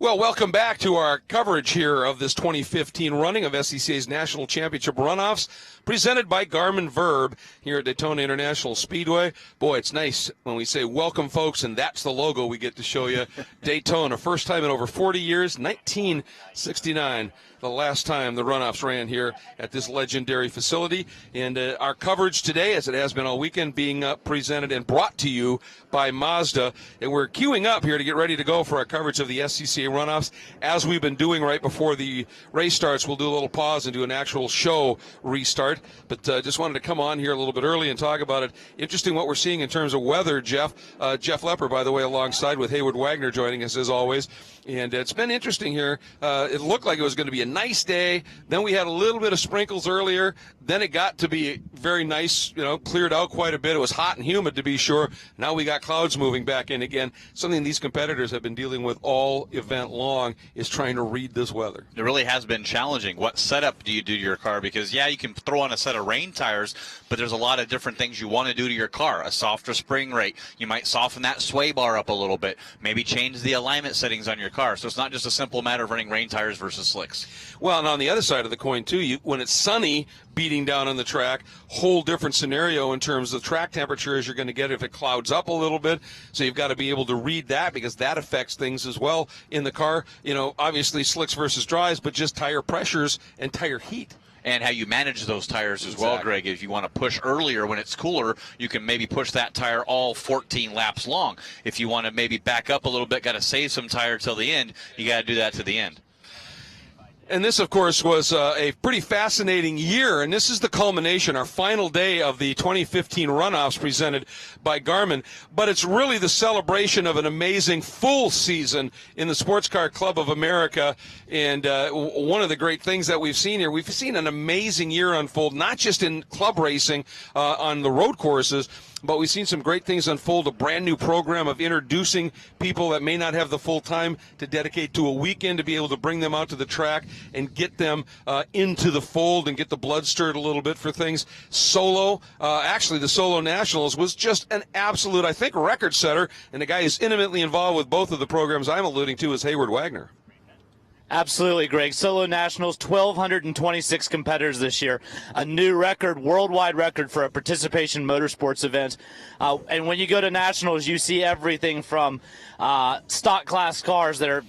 Well, welcome back to our coverage here of this 2015 running of SCCA's National Championship Runoffs, presented by Garmin Verb here at Daytona International Speedway. Boy, it's nice when we say welcome, folks, and that's the logo we get to show you. Daytona, first time in over 40 years, 1969. The last time the Runoffs ran here at this legendary facility. And our coverage today, as it has been all weekend, being presented and brought to you by Mazda. And we're queuing up here to get ready to go for our coverage of the SCCA Runoffs. As we've been doing right before the race starts, we'll do a little pause and do an actual show restart. But just wanted to come on here a little bit early and talk about it. Interesting what we're seeing in terms of weather, Jeff. Jeff Lepper, by the way, alongside with Hayward Wagner joining us as always. And it's been interesting here. It looked like it was going to be a nice day. Then we had a little bit of sprinkles earlier. Then it got to be very nice, cleared out quite a bit. It was hot and humid, to be sure. Now we got clouds moving back in again. Something these competitors have been dealing with all event long is trying to read this weather. It really has been challenging. What setup do you do to your car? Because, yeah, you can throw on a set of rain tires, but there's a lot of different things you want to do to your car. A softer spring rate. You might soften that sway bar up a little bit. Maybe change the alignment settings on your car. So it's not just a simple matter of running rain tires versus slicks. Well, and on the other side of the coin, too, when it's sunny, beating down on the track, whole different scenario in terms of track temperature as you're going to get if it clouds up a little bit. So you've got to be able to read that because that affects things as well in the car. Obviously slicks versus dries, but just tire pressures and tire heat. And how you manage those tires as well, Greg. If you want to push earlier when it's cooler, you can maybe push that tire all 14 laps long. If you want to maybe back up a little bit, got to save some tire till the end, you got to do that to the end. And this, of course, was a pretty fascinating year, and this is the culmination, our final day of the 2015 Runoffs presented by Garmin. But it's really the celebration of an amazing full season in the Sports Car Club of America. And one of the great things that we've seen here, we've seen an amazing year unfold, not just in club racing on the road courses, but we've seen some great things unfold, a brand new program of introducing people that may not have the full time to dedicate to a weekend to be able to bring them out to the track and get them into the fold and get the blood stirred a little bit for things. Actually the Solo Nationals was just an absolute, I think, record setter, and the guy who's intimately involved with both of the programs I'm alluding to is Hayward Wagner. Absolutely, Greg. Solo Nationals, 1,226 competitors this year. A new record, worldwide record for a participation motorsports event. And when you go to Nationals, you see everything from stock class cars that are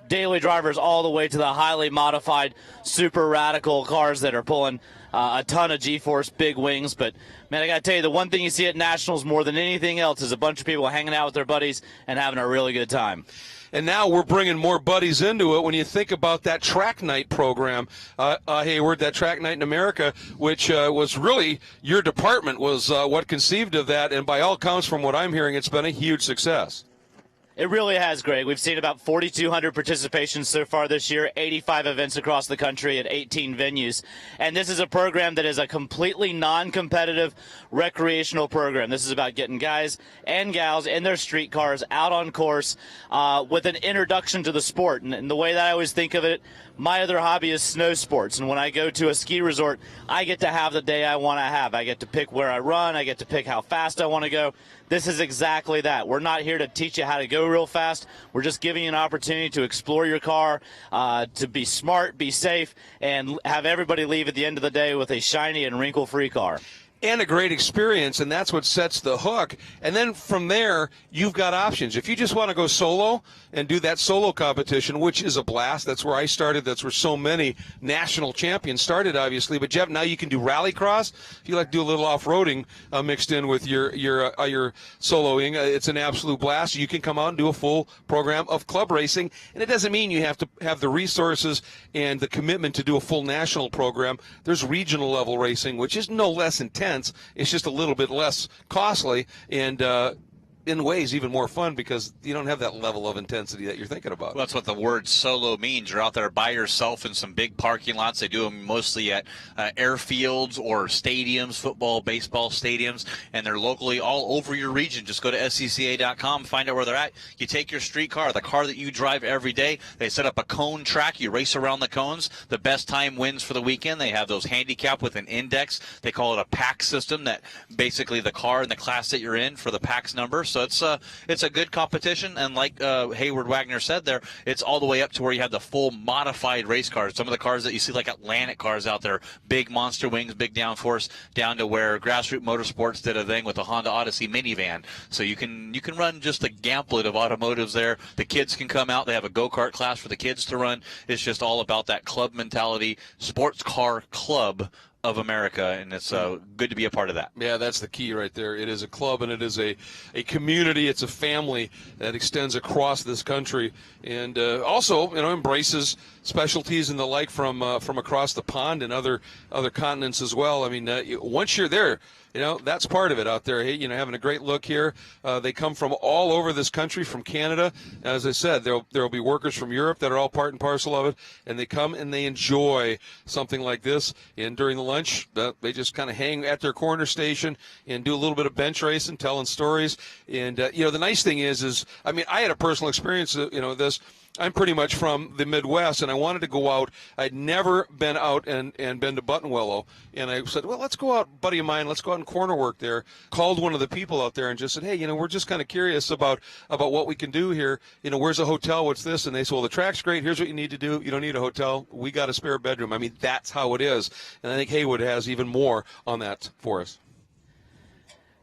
daily drivers all the way to the highly modified, super radical cars that are pulling a ton of G-force, big wings. But, man, I got to tell you, the one thing you see at Nationals more than anything else is a bunch of people hanging out with their buddies and having a really good time. And now we're bringing more buddies into it when you think about that track night program, Hayward, that track night in America, which was really your department was what conceived of that. And by all counts, from what I'm hearing, it's been a huge success. It really has, Greg. We've seen about 4,200 participations so far this year, 85 events across the country at 18 venues. And this is a program that is a completely non-competitive recreational program. This is about getting guys and gals in their street cars out on course with an introduction to the sport. And the way that I always think of it, my other hobby is snow sports. And when I go to a ski resort, I get to have the day I want to have. I get to pick where I run. I get to pick how fast I want to go. This is exactly that. We're not here to teach you how to go real fast. We're just giving you an opportunity to explore your car, to be smart, be safe, and have everybody leave at the end of the day with a shiny and wrinkle-free car. And a great experience, and that's what sets the hook. And then from there, you've got options. If you just want to go solo and do that solo competition, which is a blast, that's where I started, that's where so many national champions started, obviously. But, Jeff, now you can do rallycross. If you like to do a little off-roading mixed in with your soloing, it's an absolute blast. You can come out and do a full program of club racing. And it doesn't mean you have to have the resources and the commitment to do a full national program. There's regional level racing, which is no less intense. It's just a little bit less costly and in ways even more fun because you don't have that level of intensity that you're thinking about. Well, that's what the word solo means. You're out there by yourself in some big parking lots. They do them mostly at airfields or stadiums, football, baseball stadiums, and they're locally all over your region. Just go to SCCA.com, find out where they're at. You take your street car, the car that you drive every day. They set up a cone track. You race around the cones. The best time wins for the weekend. They have those handicap with an index. They call it a pack system, that basically the car and the class that you're in for the pack's number. So So it's a good competition, and like Hayward Wagner said there, it's all the way up to where you have the full modified race cars. Some of the cars that you see like Atlantic cars out there, big monster wings, big downforce, down to where Grassroots Motorsports did a thing with the Honda Odyssey minivan. So you can run just a gauntlet of automotives there. The kids can come out. They have a go-kart class for the kids to run. It's just all about that club mentality, sports car club of America, and it's good to be a part of that. Yeah, that's the key right there. It is a club, and it is a community. It's a family that extends across this country, and also embraces specialties and the like from across the pond and other continents as well. I mean, once you're there, that's part of it out there. Hey, having a great look here. They come from all over this country, from Canada. As I said, there will be workers from Europe that are all part and parcel of it, and they come and they enjoy something like this. And during the lunch, they just kind of hang at their corner station and do a little bit of bench racing, telling stories. And the nice thing is I had a personal experience. This. I'm pretty much from the Midwest, and I wanted to go out. I'd never been out and been to Buttonwillow, and I said, well, let's go out, buddy of mine, let's go out and corner work there. Called one of the people out there and just said, hey, we're just kind of curious about what we can do here. Where's a hotel? What's this? And they said, well, the track's great. Here's what you need to do. You don't need a hotel. We got a spare bedroom. I mean, that's how it is. And I think Haywood has even more on that for us.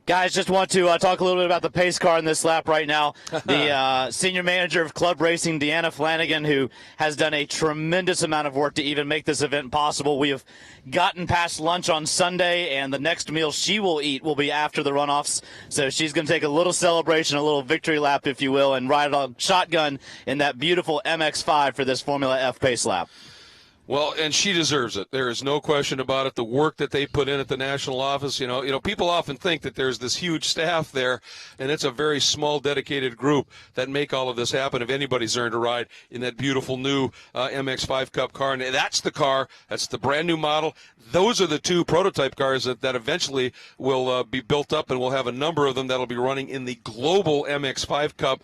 Guys, just want to talk a little bit about the pace car in this lap right now. The senior manager of club racing, Deanna Flanagan, who has done a tremendous amount of work to even make this event possible. We have gotten past lunch on Sunday, and the next meal she will eat will be after the runoffs. So she's going to take a little celebration, a little victory lap, if you will, and ride on shotgun in that beautiful MX-5 for this Formula F pace lap. Well, and she deserves it. There is no question about it. The work that they put in at the national office, people often think that there's this huge staff there, and it's a very small, dedicated group that make all of this happen. If anybody's earned a ride in that beautiful new MX-5 Cup car, and that's the car, that's the brand new model. Those are the two prototype cars that eventually will be built up, and we'll have a number of them that'll be running in the global MX-5 Cup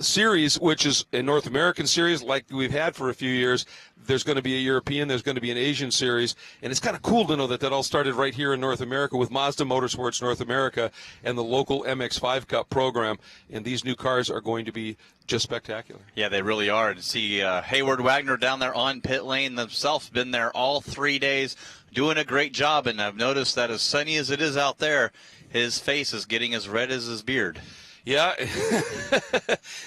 series, which is a North American series like we've had for a few years. There's going to be a European, there's going to be an Asian series, and it's kind of cool to know that all started right here in North America with Mazda Motorsports North America and the local MX-5 Cup program, and these new cars are going to be just spectacular. Yeah, they really are. To see Hayward Wagner down there on pit lane themselves, been there all 3 days, doing a great job, and I've noticed that as sunny as it is out there, his face is getting as red as his beard. Yeah,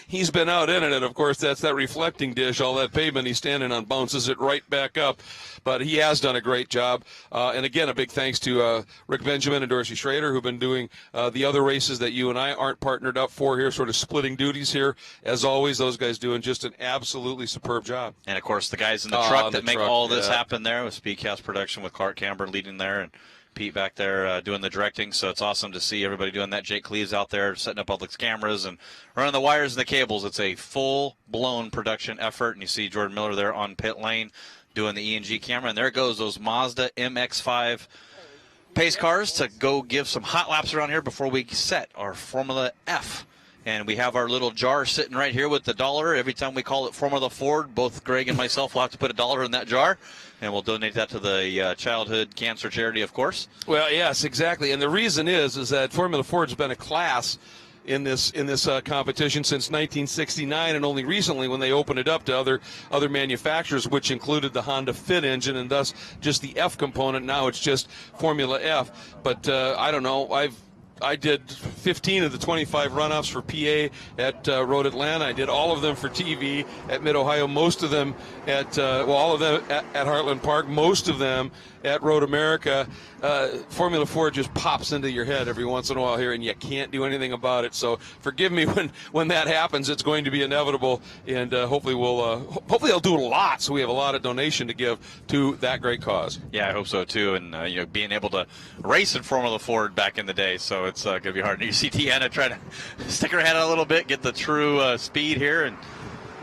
he's been out in it, and of course that's that reflecting dish. All that pavement he's standing on bounces it right back up. But he has done a great job. And again, a big thanks to Rick Benjamin and Dorsey Schrader, who've been doing the other races that you and I aren't partnered up for here, sort of splitting duties here. As always, those guys doing just an absolutely superb job. And of course, the guys in the truck that make all this happen there with Speedcast Production with Clark Camber leading there, and Pete back there doing the directing. So it's awesome to see everybody doing that. Jake Cleves out there setting up all the cameras and running the wires and the cables. It's a full-blown production effort. And you see Jordan Miller there on pit lane doing the E&G camera. And there goes those Mazda MX-5 pace cars to go give some hot laps around here before we set our Formula F. And we have our little jar sitting right here with the $1. Every time we call it Formula Ford, both Greg and myself will have to put $1 in that jar, and we'll donate that to the childhood cancer charity, of course. Well, yes, exactly. And the reason is that Formula Ford's been a class in this competition since 1969, and only recently when they opened it up to other manufacturers, which included the Honda Fit engine and thus just the F component. Now it's just Formula F. But I don't know. I did 15 of the 25 runoffs for PA at Road Atlanta. I did all of them for TV at Mid-Ohio, most of them at, all of them at Heartland Park, most of them at Road America. Formula Ford just pops into your head every once in a while here, and you can't do anything about it. So forgive me when that happens. It's going to be inevitable, and hopefully they'll do a lot, so we have a lot of donation to give to that great cause. Yeah, I hope so too. And being able to race in Formula Ford back in the day, so it's going to be hard. And you see Tiana trying to stick her head out a little bit, get the true speed here, and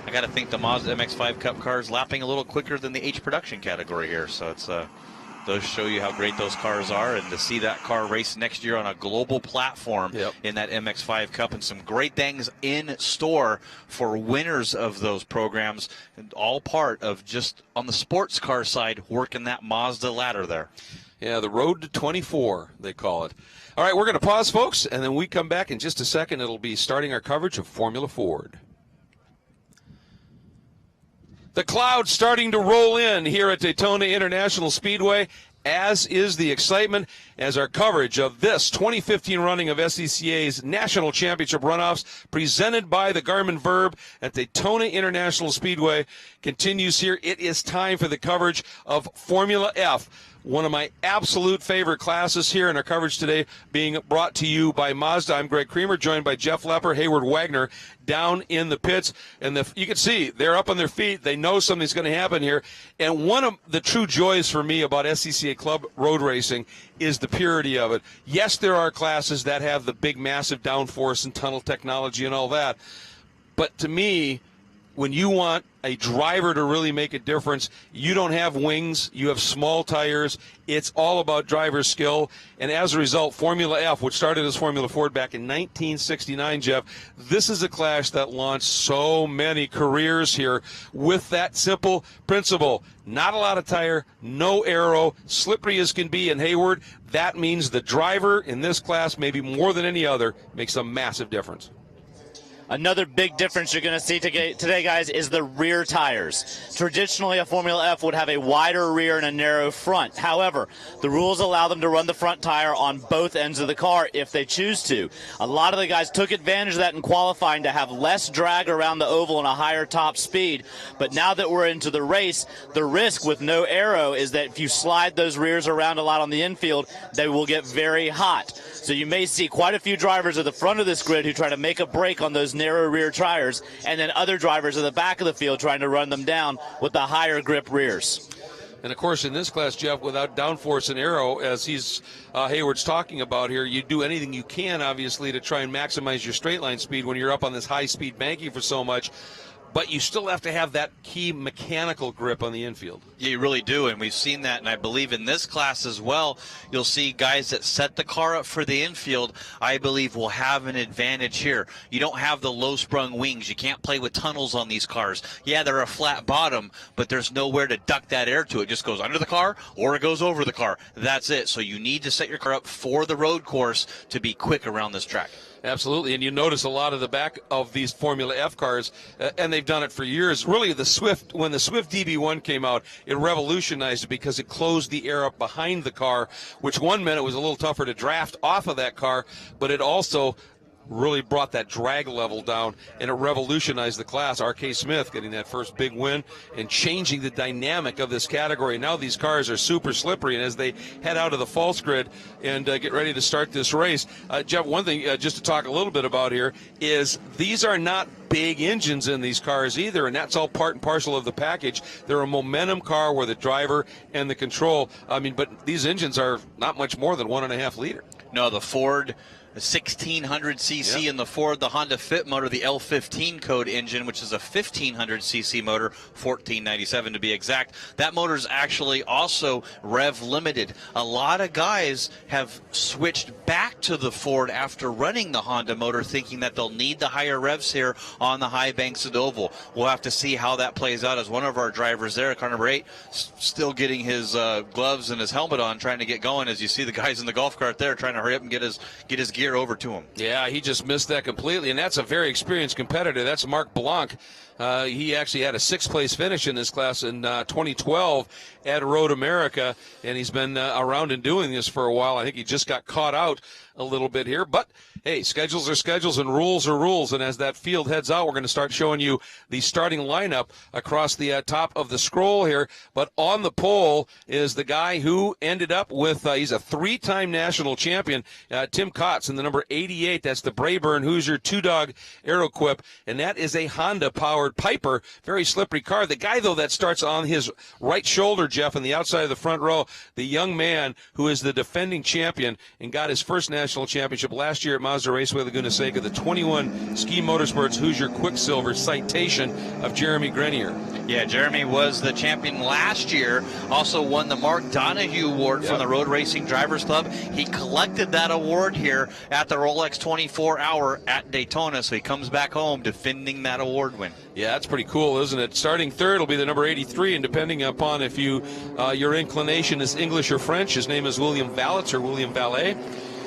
I got to think the Mazda MX-5 Cup car is lapping a little quicker than the H production category here. So it's those show you how great those cars are, and to see that car race next year on a global platform in that MX-5 Cup, and some great things in store for winners of those programs, and all part of just on the sports car side working that Mazda ladder there. Yeah, the road to 24, they call it. All right, we're going to pause, folks, and then we come back in just a second. It'll be starting our coverage of Formula Ford. The cloud's starting to roll in here at Daytona International Speedway, as is the excitement, as our coverage of this 2015 running of SCCA's National Championship Runoffs, presented by the Garmin Verb at Daytona International Speedway, continues here. It is time for the coverage of Formula F, one of my absolute favorite classes here in our coverage today, being brought to you by Mazda. I'm Greg Creamer, joined by Jeff Lepper, Hayward Wagner, down in the pits. And you can see they're up on their feet. They know something's going to happen here. And one of the true joys for me about SCCA Club road racing is the purity of it. Yes, there are classes that have the big, massive downforce and tunnel technology and all that. But to me, when you want a driver to really make a difference, you don't have wings, you have small tires. It's all about driver skill. And as a result, Formula F, which started as Formula Ford back in 1969, Jeff, this is a class that launched so many careers here with that simple principle. Not a lot of tire, no aero, slippery as can be in Hayward. That means the driver in this class, maybe more than any other, makes a massive difference. Another big difference you're going to see today, guys, is the rear tires. Traditionally, a Formula F would have a wider rear and a narrow front. However, the rules allow them to run the front tire on both ends of the car if they choose to. A lot of the guys took advantage of that in qualifying to have less drag around the oval and a higher top speed. But now that we're into the race, the risk with no aero is that if you slide those rears around a lot on the infield, they will get very hot. So you may see quite a few drivers at the front of this grid who try to make a break on those narrow rear tires, and then other drivers at the back of the field trying to run them down with the higher grip rears. And, of course, in this class, Jeff, without downforce and aero, as Hayward's talking about here, you do anything you can, obviously, to try and maximize your straight line speed when you're up on this high-speed banking for so much. But you still have to have that key mechanical grip on the infield. Yeah, you really do, and we've seen that, and I believe in this class as well, you'll see guys that set the car up for the infield, I believe will have an advantage here. You don't have the low-sprung wings. You can't play with tunnels on these cars. Yeah, they're a flat bottom, but there's nowhere to duck that air to. It just goes under the car or it goes over the car. That's it. So you need to set your car up for the road course to be quick around this track. Absolutely, and you notice a lot of the back of these Formula F cars, and they've done it for years. Really, when the Swift DB1 came out, it revolutionized it because it closed the air up behind the car, which one minute was a little tougher to draft off of that car, but it also really brought that drag level down, and it revolutionized the class. R.K. Smith getting that first big win and changing the dynamic of this category. Now these cars are super slippery, and as they head out of the false grid and get ready to start this race, Jeff, one thing just to talk a little bit about here is these are not big engines in these cars either, and that's all part and parcel of the package. They're a momentum car where the driver and the control, but these engines are not much more than 1.5 liter. No, the Ford 1600 cc Yep. in the Ford, the Honda Fit motor, the L15 code engine, which is a 1500 cc motor, 1497 to be exact. That motor is actually also rev limited. A lot of guys have switched back to the Ford after running the Honda motor, thinking that they'll need the higher revs here on the high banks of the oval. We'll have to see how that plays out, as one of our drivers there, car number 8, still getting his gloves and his helmet on, trying to get going, as you see the guys in the golf cart there trying to hurry up and get his gear over to him. Yeah, he just missed that completely, and that's a very experienced competitor. That's Mark Blanc. He actually had a 6th place finish in this class in 2012 at Road America, and he's been around and doing this for a while. I think he just got caught out a little bit here, but hey, schedules are schedules and rules are rules, and as that field heads out, we're going to start showing you the starting lineup across the top of the scroll here. But on the pole is the guy who ended up with, he's a 3-time national champion, Tim Kotz, in the number 88. That's the Brayburn Hoosier 2-dog Aeroquip, and that is a Honda-powered Piper, very slippery car. The guy, though, that starts on his right shoulder, Jeff, on the outside of the front row, the young man who is the defending champion and got his first national championship last year at Mazda Raceway Laguna Seca, the 21 Ski Motorsports Hoosier Quicksilver citation of Jeremy Grenier. Yeah, Jeremy was the champion last year, also won the Mark Donahue Award from the Road Racing Drivers Club. He collected that award here at the Rolex 24 Hour at Daytona. So he comes back home defending that award win. Yeah, that's pretty cool, isn't it? Starting third will be the number 83, and depending upon if your inclination is English or French, his name is William Valletz or William Valet.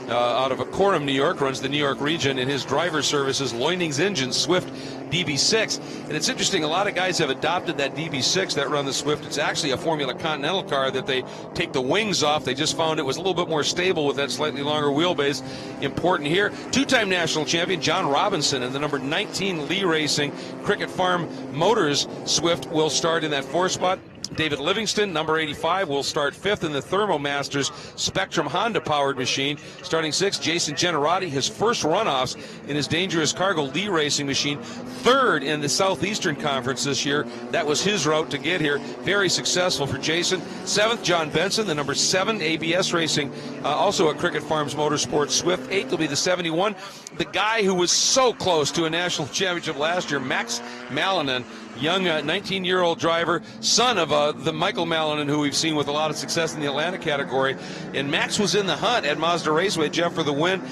Out of Coram, New York, runs the New York region, and his driver service is Loining's Engine Swift DB6. And it's interesting, a lot of guys have adopted that DB6 that run the Swift. It's actually a Formula Continental car that they take the wings off. They just found it was a little bit more stable with that slightly longer wheelbase. Important here. Two-time national champion John Robinson and the number 19 Lee Racing Cricket Farm Motors Swift will start in that 4th spot. David Livingston, number 85, will start 5th in the Thermomasters Spectrum Honda-powered machine. Starting 6th, Jason Generati, his first runoffs in his Dangerous Cargo Lee Racing machine. 3rd in the Southeastern Conference this year. That was his route to get here. Very successful for Jason. 7th, John Benson, the number 7 ABS Racing, also at Cricket Farms Motorsports Swift. 8th will be the 71. The guy who was so close to a national championship last year, Max Malinen, young 19-year-old driver, son of the Michael Malinen, who we've seen with a lot of success in the Atlanta category. And Max was in the hunt at Mazda Raceway, Jeff, for the win,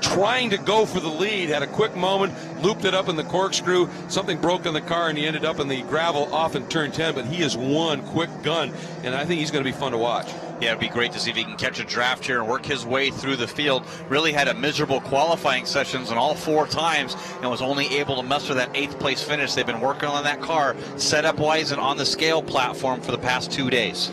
trying to go for the lead, had a quick moment, looped it up in the corkscrew, something broke in the car, and he ended up in the gravel off in turn 10, but he is one quick gun, and I think he's going to be fun to watch. Yeah, it'd be great to see if he can catch a draft here and work his way through the field. Really had a miserable qualifying sessions on all 4 times and was only able to muster that 8th place finish. They've been working on that car setup-wise and on the scale platform for the past 2 days.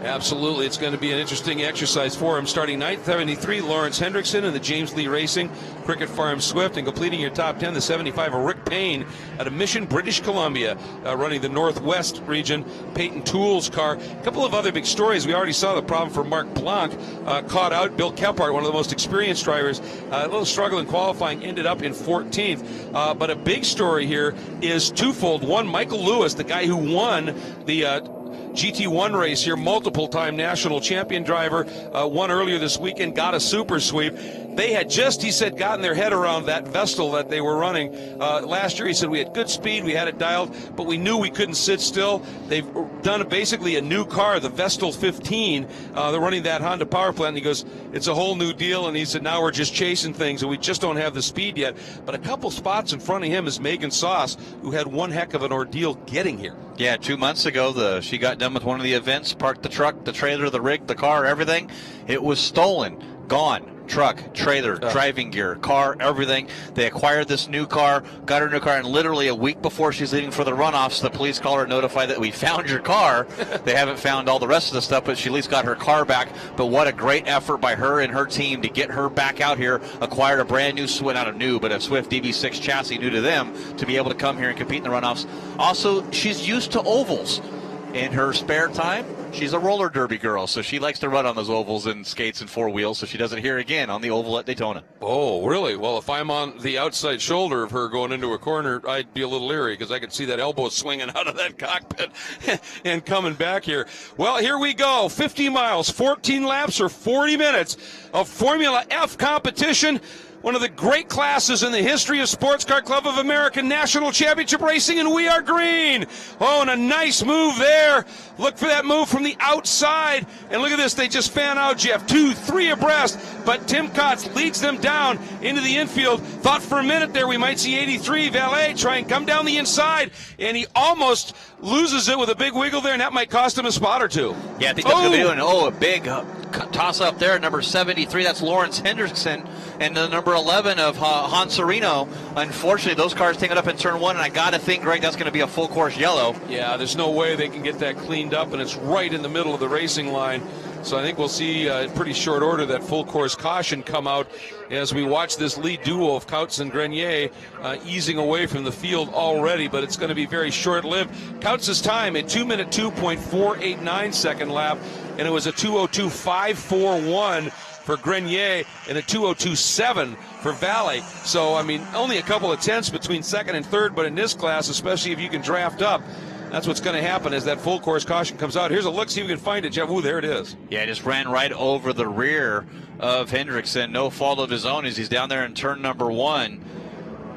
Absolutely. It's going to be an interesting exercise for him. Starting 9th, 73, Lawrence Hendrickson in the James Lee Racing Cricket Farm Swift, and completing your top 10, the 75 of Rick Payne out of Mission, British Columbia, running the Northwest region, Peyton Tools car. A couple of other big stories. We already saw the problem for Mark Blanc, caught out. Bill Kephart, one of the most experienced drivers, a little struggle in qualifying, ended up in 14th. But a big story here is twofold. One, Michael Lewis, the guy who won the GT1 race here, multiple-time national champion driver, won earlier this weekend, got a super sweep. They had just, he said, gotten their head around that Vestal that they were running last year. He said, we had good speed, we had it dialed, but we knew we couldn't sit still. They've done basically a new car, the Vestal 15. They're running that Honda power plant, and he goes, it's a whole new deal, and he said, now we're just chasing things, and we just don't have the speed yet. But a couple spots in front of him is Megan Sauce, who had one heck of an ordeal getting here. Yeah, 2 months ago, she got done with one of the events, parked the truck, the trailer, the rig, the car, everything. It was stolen, gone. Truck, trailer, driving gear, car, everything. They acquired this new car, got her new car, and literally a week before she's leaving for the runoffs, the police call her, notified that we found your car. They haven't found all the rest of the stuff, but she at least got her car back. But what a great effort by her and her team to get her back out here, acquired a brand new, not a new, but a Swift DB6 chassis, new to them, to be able to come here and compete in the runoffs. Also, she's used to ovals. In her spare time, she's a roller derby girl, so she likes to run on those ovals and skates and 4 wheels, so she does it here again on the oval at Daytona. Oh, really? Well, if I'm on the outside shoulder of her going into a corner, I'd be a little leery because I could see that elbow swinging out of that cockpit and coming back here. Well, here we go. 50 miles, 14 laps, or 40 minutes of Formula F competition. One of the great classes in the history of Sports Car Club of America National Championship Racing, and we are green. Oh, and a nice move there. Look for that move from the outside. And look at this. They just fan out, Jeff. 2, 3 abreast. But Tim Kotz leads them down into the infield. Thought for a minute there we might see 83 Valet try and come down the inside. And he almost loses it with a big wiggle there, and that might cost him a spot or two. Yeah, I think that's going to be doing a big toss-up there. Number 73, that's Lawrence Hendrickson. And the number 11 of Hans Serino. Unfortunately, those cars take it up in turn 1, and I got to think, Greg, that's going to be a full course yellow. Yeah, there's no way they can get that cleaned up, and it's right in the middle of the racing line. So I think we'll see in pretty short order that full course caution come out as we watch this lead duo of Kotz and Grenier easing away from the field already, but it's going to be very short-lived. Kautz's time, a 2-minute 2.489 second lap, and it was a 2:02.541 for Grenier and a 2:02.7 for Valet. So, I mean, only a couple of tenths between second and third, but in this class, especially if you can draft up, that's what's going to happen as that full course caution comes out. Here's a look, see if we can find it, Jeff. Ooh, there it is. Yeah, just ran right over the rear of Hendrickson. No fault of his own as he's down there in turn number 1.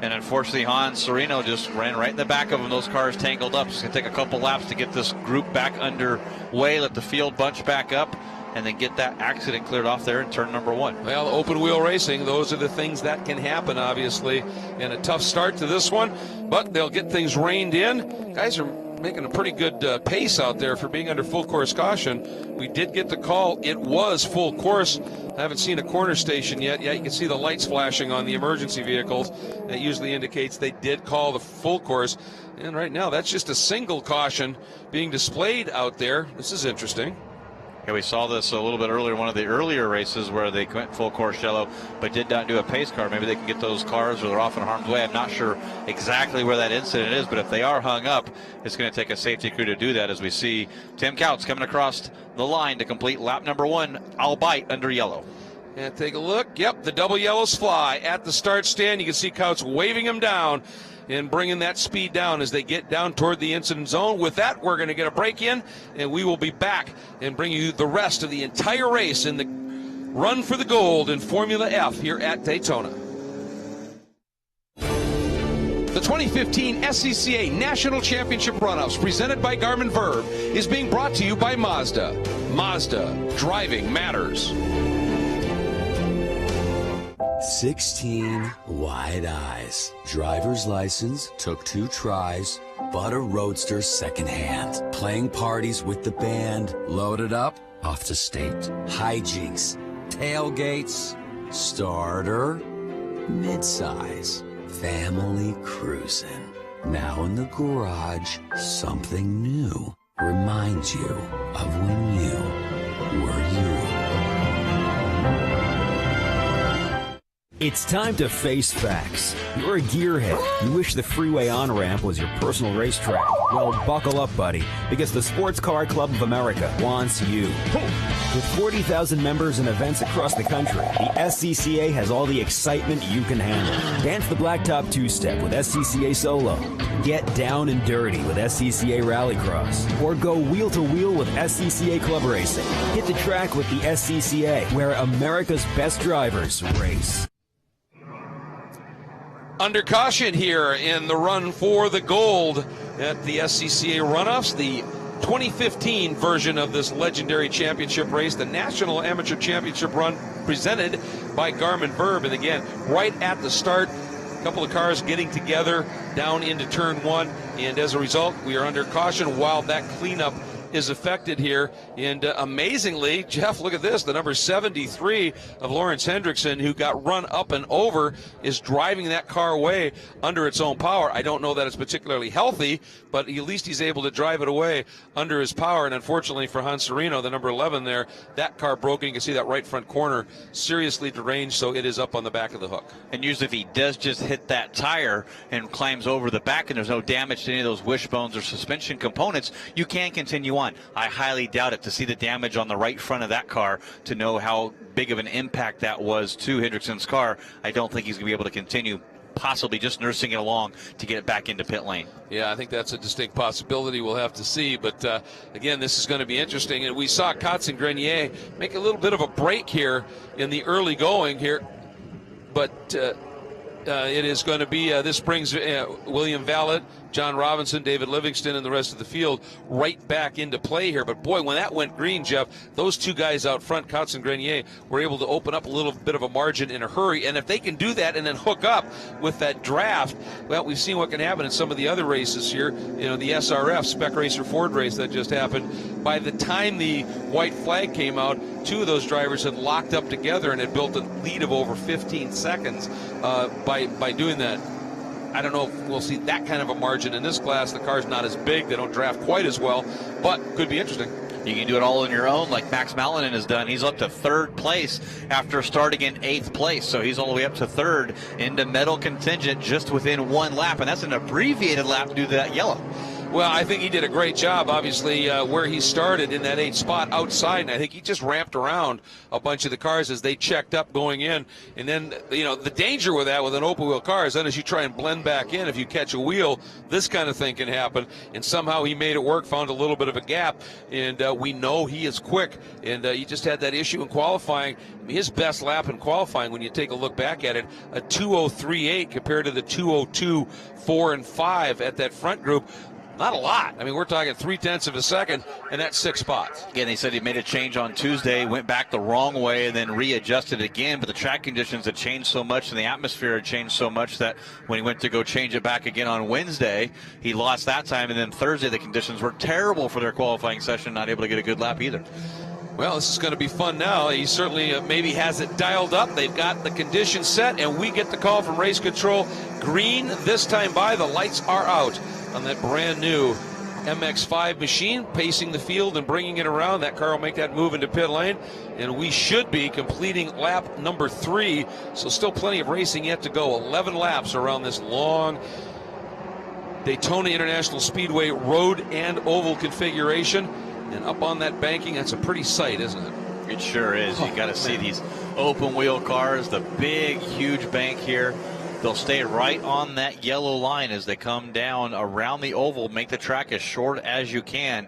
And unfortunately, Hans Serino just ran right in the back of him. Those cars tangled up. It's going to take a couple laps to get this group back underway, let the field bunch back up. and then get that accident cleared off there in turn number 1. Well, open wheel racing, those are the things that can happen, obviously, and a tough start to this one, but they'll get things reined in. Guys are making a pretty good pace out there for being under full course caution. We did get the call. It was full course. I haven't seen a corner station yet. Yeah, you can see the lights flashing on the emergency vehicles. That usually indicates they did call the full course. And right now, that's just a single caution being displayed out there. This is interesting. Yeah, we saw this a little bit earlier, one of the earlier races where they went full course yellow, but did not do a pace car. Maybe they can get those cars or they're off in harm's way. I'm not sure exactly where that incident is, but if they are hung up, it's going to take a safety crew to do that, as we see Tim Couts coming across the line to complete lap number 1, albeit under yellow. And take a look. Yep, the double yellows fly at the start stand. You can see Couts waving them down and bringing that speed down as they get down toward the incident zone. With that, we're going to get a break in, and we will be back and bring you the rest of the entire race in the run for the gold in Formula F here at Daytona. The 2015 SCCA National Championship Runoffs, presented by Garmin Verb, is being brought to you by Mazda. Mazda, driving matters. 16 wide eyes. Driver's license took 2 tries. Bought a Roadster secondhand. Playing parties with the band. Loaded up off the state. Hijinks. Tailgates. Starter. Midsize. Family cruising. Now in the garage, something new reminds you of when you were you. It's time to face facts. You're a gearhead. You wish the freeway on-ramp was your personal racetrack. Well, buckle up, buddy, because the Sports Car Club of America wants you. With 40,000 members and events across the country, the SCCA has all the excitement you can handle. Dance the blacktop two-step with SCCA Solo. Get down and dirty with SCCA Rallycross. Or go wheel-to-wheel with SCCA Club Racing. Hit the track with the SCCA, where America's best drivers race. Under caution here in the run for the gold at the SCCA Runoffs, the 2015 version of this legendary championship race, the National Amateur Championship Run, presented by Garmin Verb. And again, right at the start, a couple of cars getting together down into turn 1, and as a result, we are under caution while that cleanup is affected here. And amazingly, Jeff, look at this, the number 73 of Lawrence Hendrickson, who got run up and over, is driving that car away under its own power. I don't know that it's particularly healthy, but at least he's able to drive it away under his power. And unfortunately for Hans Serino, the number 11 there, that car broke, and you can see that right front corner seriously deranged, so it is up on the back of the hook. And usually if he does just hit that tire and climbs over the back and there's no damage to any of those wishbones or suspension components, you can continue on. I highly doubt it. To see the damage on the right front of that car, to know how big of an impact that was to Hendrickson's car, I don't think he's going to be able to continue, possibly just nursing it along to get it back into pit lane. Yeah, I think that's a distinct possibility. We'll have to see. But again, this is going to be interesting. And we saw Kotzen Grenier make a little bit of a break here in the early going here. But it is going to be, this brings William Vallet, John Robinson, David Livingston, and the rest of the field right back into play here. But boy, when that went green, Jeff, those two guys out front, Kotzen and Grenier, were able to open up a little bit of a margin in a hurry. And if they can do that and then hook up with that draft, well, we've seen what can happen in some of the other races here. You know, the SRF, Spec Racer Ford race that just happened. By the time the white flag came out, two of those drivers had locked up together and had built a lead of over 15 seconds by doing that. I don't know if we'll see that kind of a margin in this class. The car's not as big. They don't draft quite as well, but could be interesting. You can do it all on your own like Max Malinen has done. He's up to 3rd place after starting in 8th place. So he's all the way up to 3rd into medal contingent just within 1 lap. And that's an abbreviated lap to do that yellow. Well, I think he did a great job, obviously, where he started in that 8th spot outside, and I think he just ramped around a bunch of the cars as they checked up going in. And then, you know, the danger with that with an open wheel car is then as you try and blend back in, if you catch a wheel, this kind of thing can happen. And somehow he made it work, found a little bit of a gap, and we know he is quick. And he just had that issue in qualifying. I mean, his best lap in qualifying, when you take a look back at it, a 2:03.8 compared to the 2:02.4 and 5 at that front group. Not a lot. I mean, we're talking 0.3 of a second, and that's 6 spots. Again, they said he made a change on Tuesday, went back the wrong way, and then readjusted again. But the track conditions had changed so much, and the atmosphere had changed so much that when he went to go change it back again on Wednesday, he lost that time. And then Thursday, the conditions were terrible for their qualifying session, not able to get a good lap either. Well, this is going to be fun now. He certainly maybe has it dialed up. They've got the conditions set, and we get the call from race control. Green this time by. The lights are out on that brand new MX-5 machine, pacing the field and bringing it around. That car will make that move into pit lane, and we should be completing lap number 3. So still plenty of racing yet to go. 11 laps around this long Daytona International Speedway road and oval configuration. And up on that banking, that's a pretty sight, isn't it? It sure is. You got to see these open wheel cars, the big, huge bank here. They'll stay right on that yellow line as they come down around the oval, make the track as short as you can.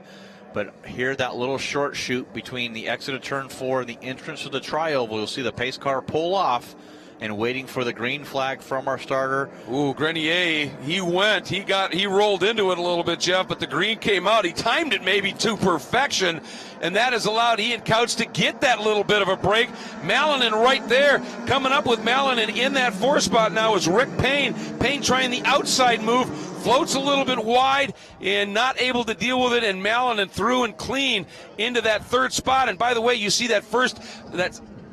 But here, that little short chute between the exit of turn 4 and the entrance to the tri-oval, you'll see the pace car pull off and waiting for the green flag from our starter. Ooh, Grenier, he rolled into it a little bit, Jeff, but the green came out. He timed it maybe to perfection, and that has allowed he and Couch to get that little bit of a break. Malinin right there. Coming up with Malinin in that 4 spot now is Rick Payne. Payne trying the outside move, floats a little bit wide and not able to deal with it, and Malinin through and clean into that 3rd spot. And by the way, you see that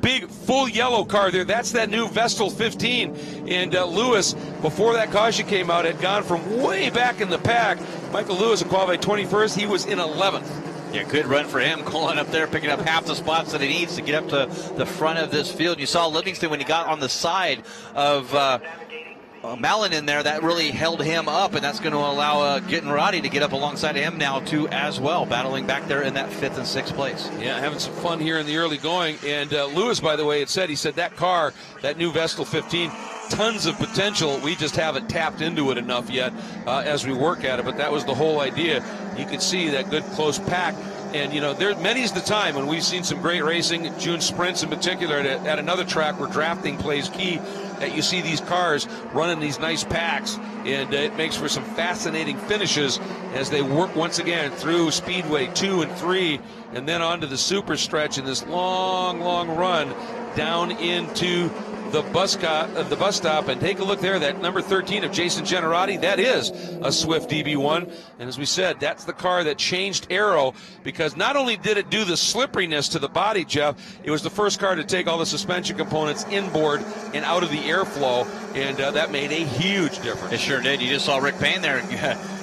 big full yellow car there. That's that new Vestal 15. And Lewis, before that caution came out, had gone from way back in the pack. Michael Lewis had qualified 21st. He was in 11th. Yeah, good run for him, going up there, picking up half the spots that he needs to get up to the front of this field. You saw Livingston when he got on the side of Malin there, that really held him up, and that's going to allow Gittenradi to get up alongside of him now too as well, battling back there in that 5th and 6th place. Yeah, having some fun here in the early going. And Lewis, by the way, he said that car, that new Vestal 15, tons of potential. We just haven't tapped into it enough yet as we work at it, but that was the whole idea. You could see that good close pack. And, you know, there many's the time when we've seen some great racing, June sprints in particular, at another track where drafting plays key, that you see these cars running these nice packs, and it makes for some fascinating finishes as they work once again through Speedway 2 and 3, and then onto the super stretch in this long, long run down into the bus stop. And take a look there, that number 13 of Jason Generati, that is a Swift DB1. And as we said, that's the car that changed aero, because not only did it do the slipperiness to the body, Jeff, it was the first car to take all the suspension components inboard and out of the airflow, and that made a huge difference. It sure did. You just saw Rick Payne there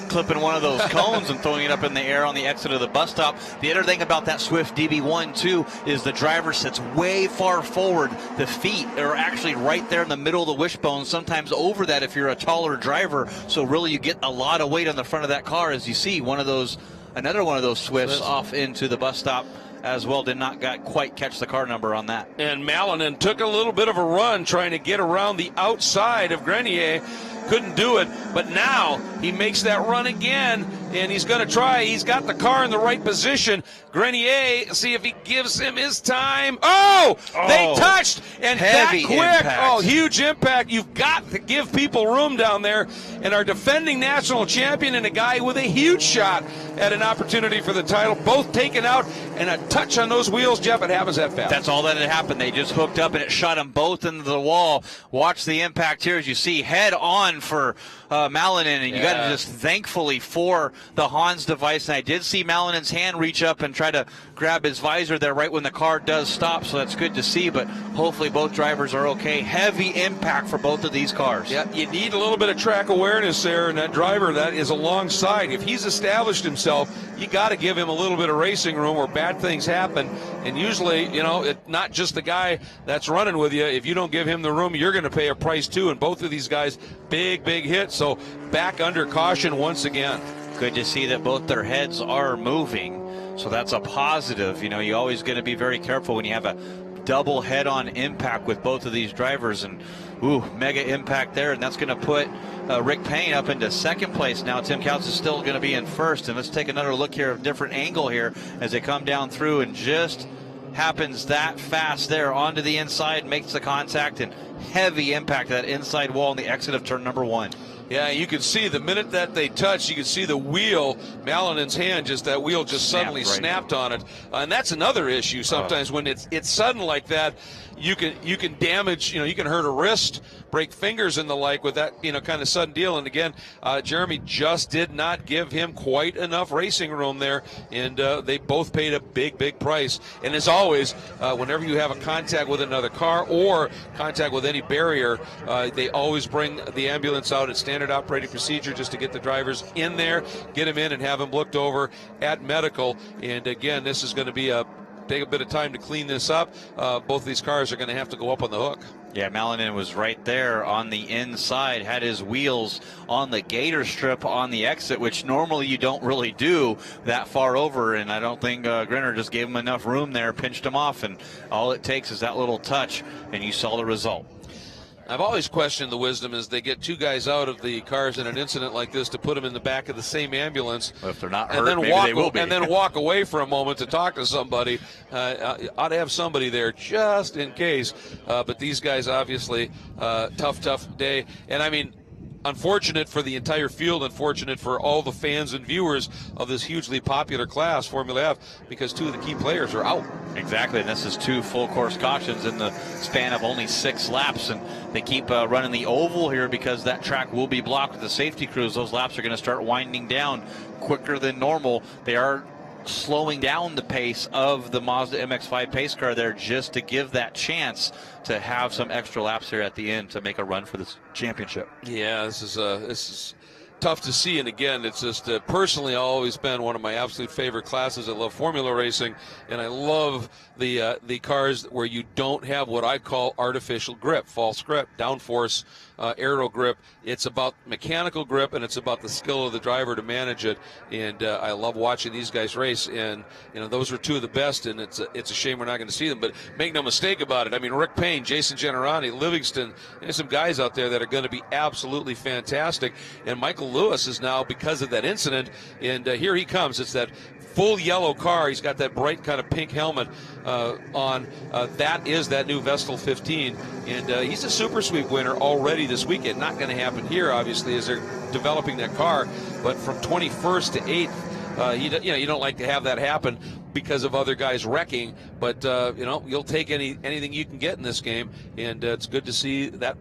clipping one of those cones and throwing it up in the air on the exit of the bus stop. The other thing about that Swift DB1 too is the driver sits way far forward. The feet are actually right there in the middle of the wishbone, sometimes over that if you're a taller driver. So really you get a lot of weight on the front of that car as you see another one of those Swifts off into the bus stop as well. Did not quite catch the car number on that. And Malinin took a little bit of a run trying to get around the outside of Grenier. Couldn't do it, but now he makes that run again, and he's going to try. He's got the car in the right position. Grenier, see if he gives him his time. Oh, they touched, and heavy that quick. Impact. Oh, huge impact. You've got to give people room down there. And our defending national champion and a guy with a huge shot at an opportunity for the title, both taken out, and a touch on those wheels, Jeff, it happens that fast. That's all that had happened. They just hooked up, and it shot them both into the wall. Watch the impact here as you see head on for Malinin, and you got to just thankfully for the Hans device. And I did see Malinin's hand reach up and try to grab his visor there right when the car does stop, so that's good to see, but hopefully both drivers are okay. Heavy impact for both of these cars. Yeah, you need a little bit of track awareness there, and that driver that is alongside, if he's established himself, you got to give him a little bit of racing room where bad things happen. And usually, you know, it's not just the guy that's running with you. If you don't give him the room, you're going to pay a price too. And both of these guys, big hits. So back under caution once again. Good to see that both their heads are moving. So that's a positive. You know, you always got to be very careful when you have a double head-on impact with both of these drivers. And mega impact there, and that's going to put Rick Payne up into 2nd place. Now Tim Couch is still going to be in 1st, and let's take another look here, a different angle here as they come down through, and just happens that fast there onto the inside, makes the contact, and heavy impact that inside wall on the exit of turn number 1. Yeah, you could see the minute that they touched, you could see the wheel, Mallinen's hand, that wheel just suddenly snapped on it. And that's another issue sometimes when it's sudden like that. You can damage, you can hurt a wrist, break fingers and the like with that, kind of sudden deal. And again, Jeremy just did not give him quite enough racing room there, and they both paid a big price. And as always, whenever you have a contact with another car or contact with any barrier, they always bring the ambulance out at standard operating procedure just to get the drivers in there, get them in and have them looked over at medical. And again, this is going to take a bit of time to clean this up. Both of these cars are going to have to go up on the hook. Yeah, Mallinen was right there on the inside, had his wheels on the gator strip on the exit, which normally you don't really do that far over, and I don't think Grinner just gave him enough room there, pinched him off, and all it takes is that little touch, and you saw the result. I've always questioned the wisdom as they get two guys out of the cars in an incident like this to put them in the back of the same ambulance. Well, if they're not hurt, maybe they will be. And then walk away for a moment to talk to somebody. Ought to have somebody there just in case. But these guys obviously, tough day. And I mean, unfortunate for the entire field, unfortunate for all the fans and viewers of this hugely popular class, Formula F, because two of the key players are out. Exactly, and this is 2 full course cautions in the span of only 6 laps, and they keep running the oval here because that track will be blocked with the safety crews. Those laps are going to start winding down quicker than normal. They are slowing down the pace of the Mazda MX-5 pace car there just to give that chance to have some extra laps here at the end to make a run for this championship. Yeah, this is tough to see, and again, it's just personally always been one of my absolute favorite classes. I love formula racing, and I love the cars where you don't have what I call artificial grip, false grip, downforce, aero grip. It's about mechanical grip, and it's about the skill of the driver to manage it. And I love watching these guys race, and those are two of the best. And it's a shame we're not going to see them. But make no mistake about it. I mean, Rick Payne, Jason Generani, Livingston. There's some guys out there that are going to be absolutely fantastic. And Michael Lewis is now, because of that incident, and here he comes. It's that full yellow car. He's got that bright kind of pink helmet on. That is that new Vestal 15, and he's a Super Sweep winner already this weekend. Not going to happen here, obviously, as they're developing that car, but from 21st to 8th, you don't like to have that happen because of other guys wrecking, but you'll take anything you can get in this game, and it's good to see that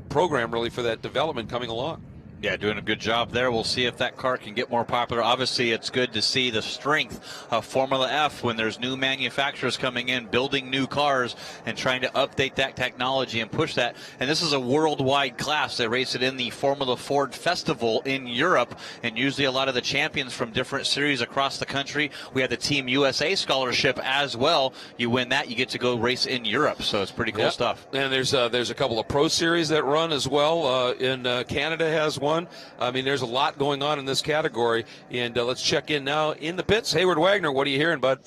program really for that development coming along. Yeah, doing a good job there. We'll see if that car can get more popular. Obviously, it's good to see the strength of Formula F when there's new manufacturers coming in, building new cars, and trying to update that technology and push that. And this is a worldwide class. They race it in the Formula Ford Festival in Europe, and usually a lot of the champions from different series across the country. We have the Team USA scholarship as well. You win that, you get to go race in Europe. So it's pretty cool stuff. And there's a couple of pro series that run as well. In Canada has one. I mean, there's a lot going on in this category, and let's check in now in the pits. Hayward Wagner, what are you hearing, bud?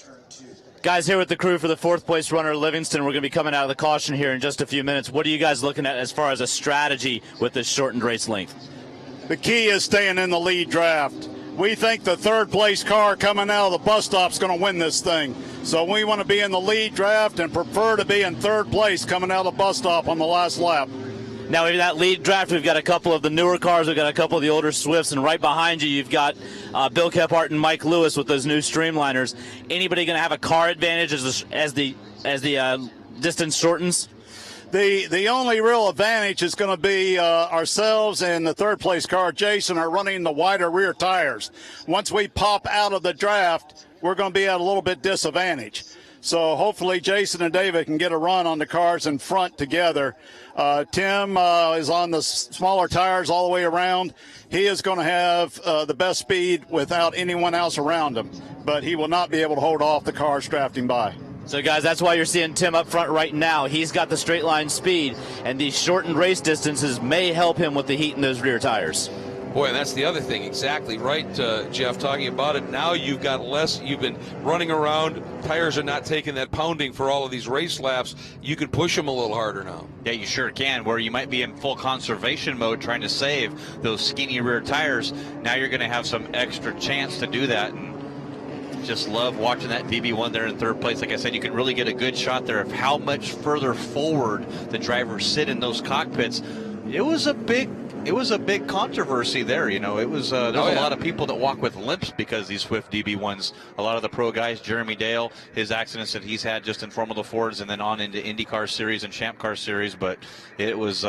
Guys, here with the crew for the 4th place runner, Livingston. We're going to be coming out of the caution here in just a few minutes. What are you guys looking at as far as a strategy with this shortened race length? The key is staying in the lead draft. We think the 3rd place car coming out of the bus stop is going to win this thing. So we want to be in the lead draft and prefer to be in 3rd place coming out of the bus stop on the last lap. Now, in that lead draft, we've got a couple of the newer cars. We've got a couple of the older Swifts. And right behind you, you've got Bill Kephart and Mike Lewis with those new Streamliners. Anybody going to have a car advantage as the distance shortens? The only real advantage is going to be ourselves and the 3rd place car, Jason, are running the wider rear tires. Once we pop out of the draft, we're going to be at a little bit disadvantage. So hopefully Jason and David can get a run on the cars in front together. Tim is on the smaller tires all the way around. He is going to have the best speed without anyone else around him, but he will not be able to hold off the cars drafting by. So, guys, that's why you're seeing Tim up front right now. He's got the straight line speed, and these shortened race distances may help him with the heat in those rear tires. Boy, and that's the other thing, exactly right, Jeff, talking about it. Now you've got less, you've been running around, tires are not taking that pounding for all of these race laps. You can push them a little harder now. Yeah, you sure can, where you might be in full conservation mode trying to save those skinny rear tires. Now you're going to have some extra chance to do that, and just love watching that DB1 there in 3rd place. Like I said, you can really get a good shot there of how much further forward the drivers sit in those cockpits. It was a big it was a big controversy there. You know, it was there's a lot of people that walk with limps because these Swift DB1s. A lot of the pro guys, Jeremy Dale, his accidents that he's had just in Formula Fords and then on into IndyCar Series and Champ Car Series. But it was.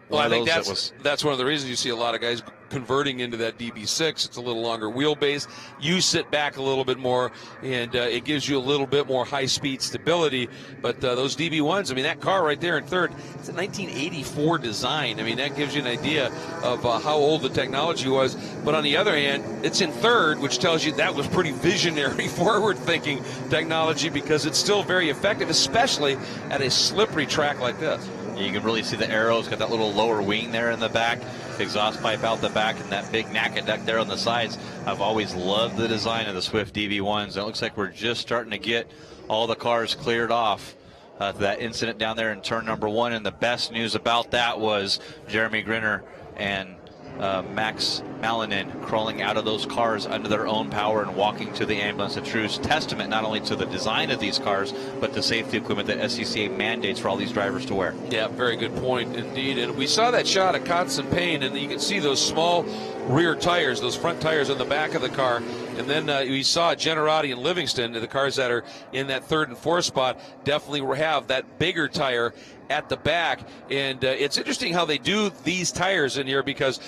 Well, I think that's one of the reasons you see a lot of guys converting into that DB6. It's a little longer wheelbase. You sit back a little bit more, and it gives you a little bit more high-speed stability. But those DB1s, I mean, that car right there in third, it's a 1984 design. I mean, that gives you an idea of how old the technology was. But on the other hand, it's in third, which tells you that was pretty visionary, forward-thinking technology because it's still very effective, especially at a slippery track like this. You can really see the arrows, got that little lower wing there in the back, exhaust pipe out the back, and that big NACA deck there on the sides. I've always loved the design of the Swift DB1s. And it looks like we're just starting to get all the cars cleared off. That incident down there in turn number 1, and the best news about that was Jeremy Grinner and Max Malinin crawling out of those cars under their own power and walking to the ambulance. A true testament not only to the design of these cars, but the safety equipment that SCCA mandates for all these drivers to wear. Yeah, very good point indeed. And we saw that shot of Kotz and Payne, and you can see those small rear tires, those front tires on the back of the car. And then we saw Generati and Livingston, the cars that are in that third and fourth spot, definitely have that bigger tire at the back. And it's interesting how they do these tires in here because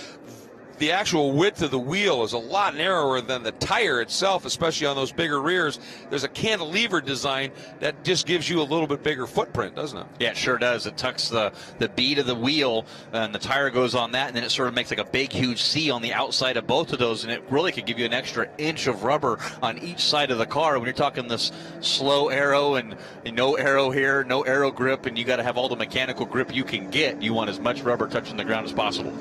the actual width of the wheel is a lot narrower than the tire itself, especially on those bigger rears. There's a cantilever design that just gives you a little bit bigger footprint, doesn't it? Yeah, it sure does. It tucks the bead of the wheel, and the tire goes on that, and then it sort of makes like a big, huge C on the outside of both of those, and it really could give you an extra inch of rubber on each side of the car. When you're talking this slow aero and no aero here, no aero grip, and you got to have all the mechanical grip you can get, you want as much rubber touching the ground as possible.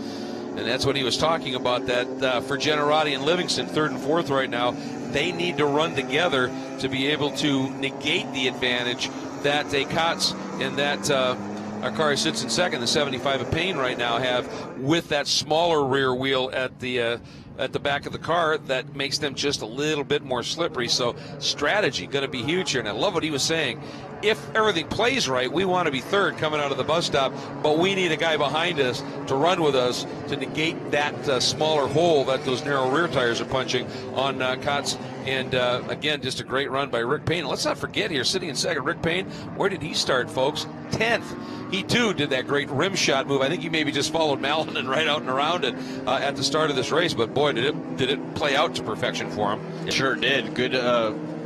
And that's what he was talking about, that for Generati and Livingston, third and fourth right now, they need to run together to be able to negate the advantage that a Kotz and that our car sits in second, the 75 of Payne right now have with that smaller rear wheel at the back of the car that makes them just a little bit more slippery. So strategy going to be huge here. And I love what he was saying. If everything plays right, we want to be third coming out of the bus stop, but we need a guy behind us to run with us to negate that smaller hole that those narrow rear tires are punching on Kotz. And again, just a great run by Rick Payne. Let's not forget here, sitting in second, Rick Payne, where did he start, folks? 10th. He, too, did that great rim shot move. I think he maybe just followed Malinin right out and around it at the start of this race. But, boy, did it play out to perfection for him. It sure did. Good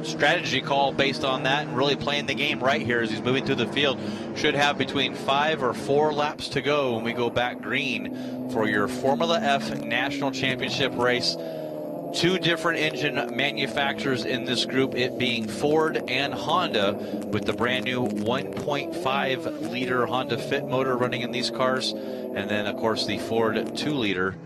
strategy call based on that, and really playing the game right here as he's moving through the field. Should have between 5 or 4 laps to go when we go back green for your Formula F National Championship race. 2 different engine manufacturers in this group, it being Ford and Honda, with the brand new 1.5 liter Honda Fit motor running in these cars, and then of course the Ford 2-liter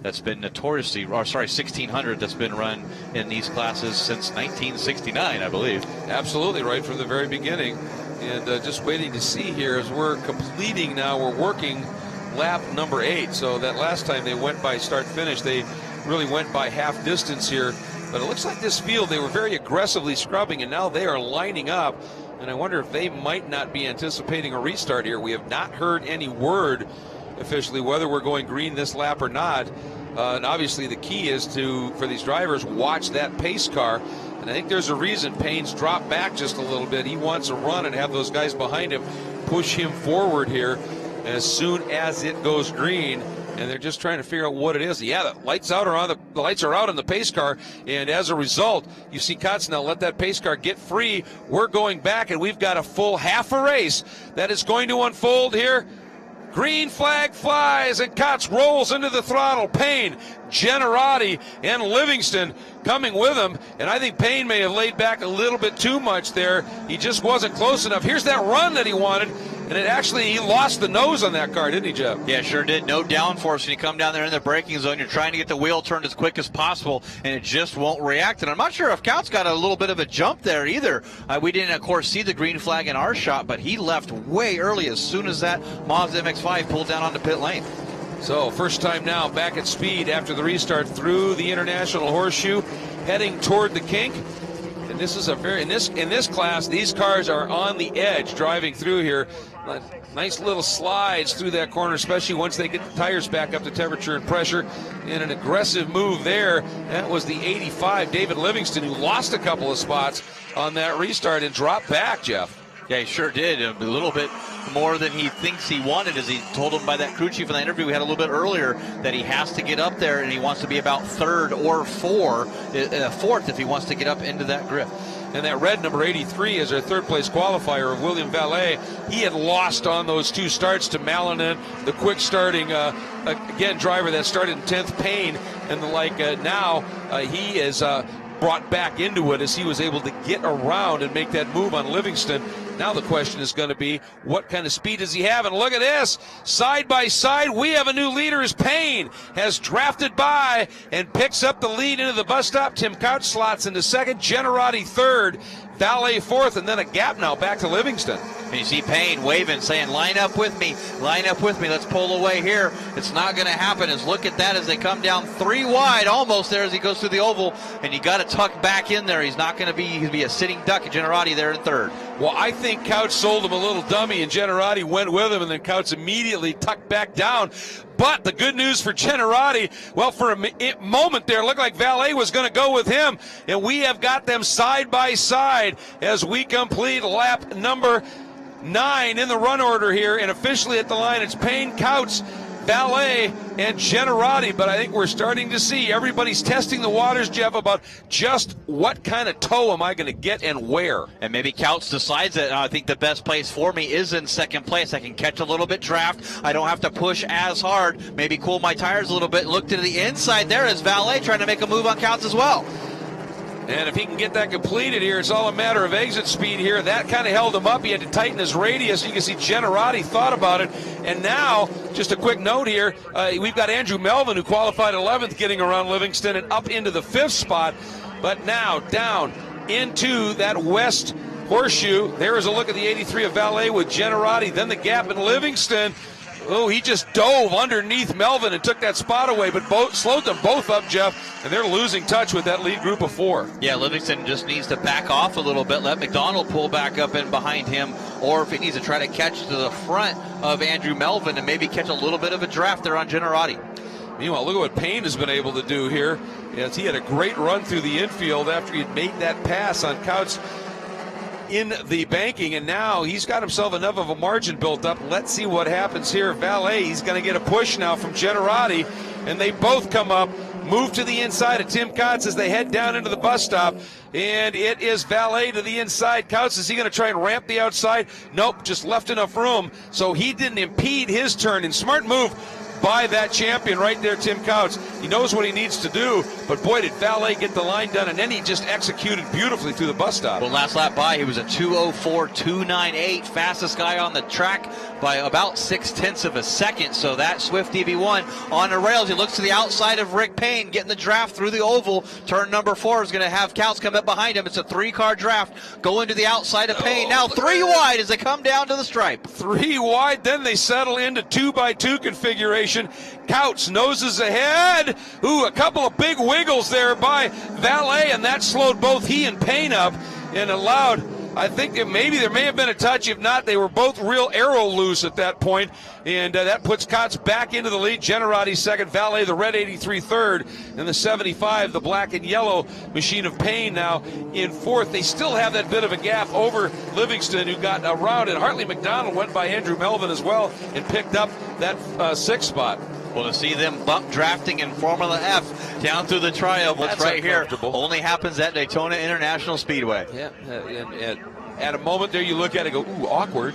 that's been 1600 that's been run in these classes since 1969, I believe. Absolutely, right from the very beginning. And just waiting to see here as we're completing now, we're working lap number 8. So that last time they went by start finish, they really went by half distance here. But it looks like this field, they were very aggressively scrubbing, and now they are lining up. And I wonder if they might not be anticipating a restart here. We have not heard any word officially whether we're going green this lap or not. And obviously the key is for these drivers, watch that pace car. And I think there's a reason Payne's dropped back just a little bit. He wants to run and have those guys behind him push him forward here as soon as it goes green. And they're just trying to figure out what it is. Yeah, the lights out are on. The lights are out in the pace car, and as a result, you see Kotz now let that pace car get free. We're going back, and we've got a full half a race that is going to unfold here. Green flag flies, and Kotz rolls into the throttle. Payne, Generati, and Livingston coming with him. And I think Payne may have laid back a little bit too much there. He just wasn't close enough. Here's that run that he wanted. And he lost the nose on that car, didn't he, Jeff? Yeah, sure did. No downforce when you come down there in the braking zone. You're trying to get the wheel turned as quick as possible, and it just won't react. And I'm not sure if Kotz got a little bit of a jump there either. We didn't, of course, see the green flag in our shot, but he left way early as soon as that Mazda MX-5 pulled down onto pit lane. So first time now back at speed after the restart through the International Horseshoe, heading toward the kink. And this is a very in this class, these cars are on the edge driving through here. Nice little slides through that corner, especially once they get the tires back up to temperature and pressure. And an aggressive move there. That was the 85, David Livingston, who lost a couple of spots on that restart and dropped back, Jeff. Yeah, he sure did. A little bit more than he thinks he wanted, as he told him by that crew chief in the interview we had a little bit earlier, that he has to get up there and he wants to be about third or fourth if he wants to get up into that grip. And that red number 83 is our third place qualifier of William Valet. He had lost on those two starts to Malinan, the quick starting, again, driver that started in 10th, Payne, and the like. Now he is brought back into it as he was able to get around and make that move on Livingston. Now the question is going to be, what kind of speed does he have? And look at this, side by side, we have a new leader as Payne has drafted by and picks up the lead into the bus stop. Tim Couch slots into second, Generati third, Valet fourth, and then a gap now back to Livingston. And you see Payne waving, saying, line up with me, let's pull away here. It's not going to happen. As look at that as they come down 3 wide, almost there as he goes through the oval, and you got to tuck back in there. He's not going to be, he'll be a sitting duck. Generati there in third. Well, I think Couch sold him a little dummy, and Generati went with him, and then Couch immediately tucked back down. But the good news for Generati, well, for a moment there, it looked like Valet was going to go with him, and we have got them side by side as we complete lap number 9 in the run order here, and officially at the line it's Payne, Couch, Valet, and Generati. But I think we're starting to see everybody's testing the waters, Jeff, about just what kind of tow am I going to get and where. And maybe Couch decides that I think the best place for me is in second place. I can catch a little bit draft. I don't have to push as hard. Maybe cool my tires a little bit. Look to the inside there as Valet trying to make a move on Couch as well. And if he can get that completed here, it's all a matter of exit speed here. That kind of held him up. He had to tighten his radius. You can see Generati thought about it. And now, just a quick note here, we've got Andrew Melvin, who qualified 11th, getting around Livingston and up into the 5th spot. But now down into that west horseshoe. There is a look at the 83 of Valet with Generati. Then the gap in Livingston. Oh, he just dove underneath Melvin and took that spot away, but slowed them both up, Jeff, and they're losing touch with that lead group of 4. Yeah, Livingston just needs to back off a little bit, let McDonald pull back up in behind him, or if he needs to try to catch to the front of Andrew Melvin and maybe catch a little bit of a draft there on Generati. Meanwhile, look at what Payne has been able to do here. Yes, he had a great run through the infield after he had made that pass on Couch in the banking, and now he's got himself enough of a margin built up. Let's see what happens here. Valet, he's going to get a push now from Generati, and they both come up, move to the inside of Tim Couch as they head down into the bus stop, and it is Valet to the inside. Couch, is he going to try and ramp the outside? Nope, just left enough room, so he didn't impede his turn, and smart move by that champion right there, Tim Couch. He knows what he needs to do, but boy, did Valet get the line done, and then he just executed beautifully through the bus stop. Well, last lap by, he was a 2:04.298, fastest guy on the track by about 0.6 of a second. So that Swift DB1 on the rails. He looks to the outside of Rick Payne, getting the draft through the oval. Turn number 4 is going to have Couch come up behind him. It's a 3-car draft going to the outside of Payne. Now 3 wide as they come down to the stripe. 3 wide, then they settle into 2x2 configuration. Couch noses ahead. Ooh, a couple of big wiggles there by Valet, and that slowed both he and Payne up and allowed, I think that maybe there may have been a touch. If not, they were both real arrow loose at that point, and that puts Couch back into the lead. Generati second, Valet, the red 83 third, and the 75, the black and yellow machine of Payne now in fourth. They still have that bit of a gap over Livingston, who got around, and Hartley McDonald went by Andrew Melvin as well and picked up that 6th spot. Well, to see them bump drafting in Formula F down through the triumphs right here only happens at Daytona International Speedway. Yeah, and at a moment there you look at it and go, ooh, awkward.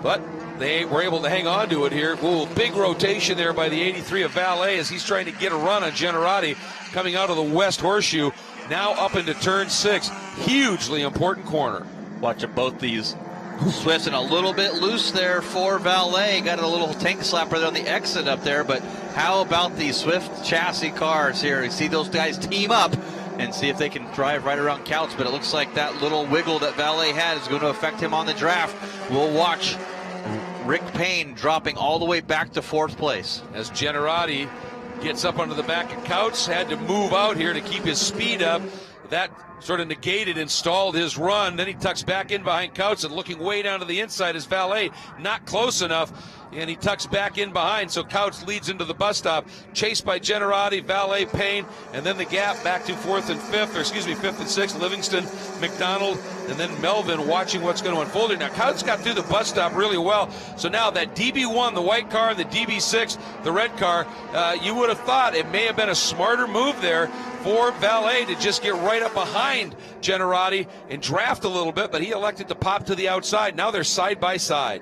But they were able to hang on to it here. Ooh, big rotation there by the 83 of Valet as he's trying to get a run on Generati coming out of the West Horseshoe. Now up into turn 6. Hugely important corner. Watching both these Swifts and a little bit loose there for Valet. Got a little tank slap right on the exit up there, but how about these Swift chassis cars here? You see those guys team up and see if they can drive right around Couch, but it looks like that little wiggle that Valet had is going to affect him on the draft. We'll watch Rick Payne dropping all the way back to 4th place. As Generati gets up under the back of Couch, had to move out here to keep his speed up. that sort of negated and stalled his run. Then he tucks back in behind Couts, and looking way down to the inside is Valet. Not close enough, and he tucks back in behind. So Couts leads into the bus stop, chased by Generati, Valet, Payne, and then the gap back to fifth and sixth. Livingston, McDonald, and then Melvin watching what's going to unfold here. Now Couts got through the bus stop really well. So now that DB1, the white car, and the DB6, the red car, you would have thought it may have been a smarter move there for Valet to just get right up behind Generati and draft a little bit, but he elected to pop to the outside. Now they're side by side.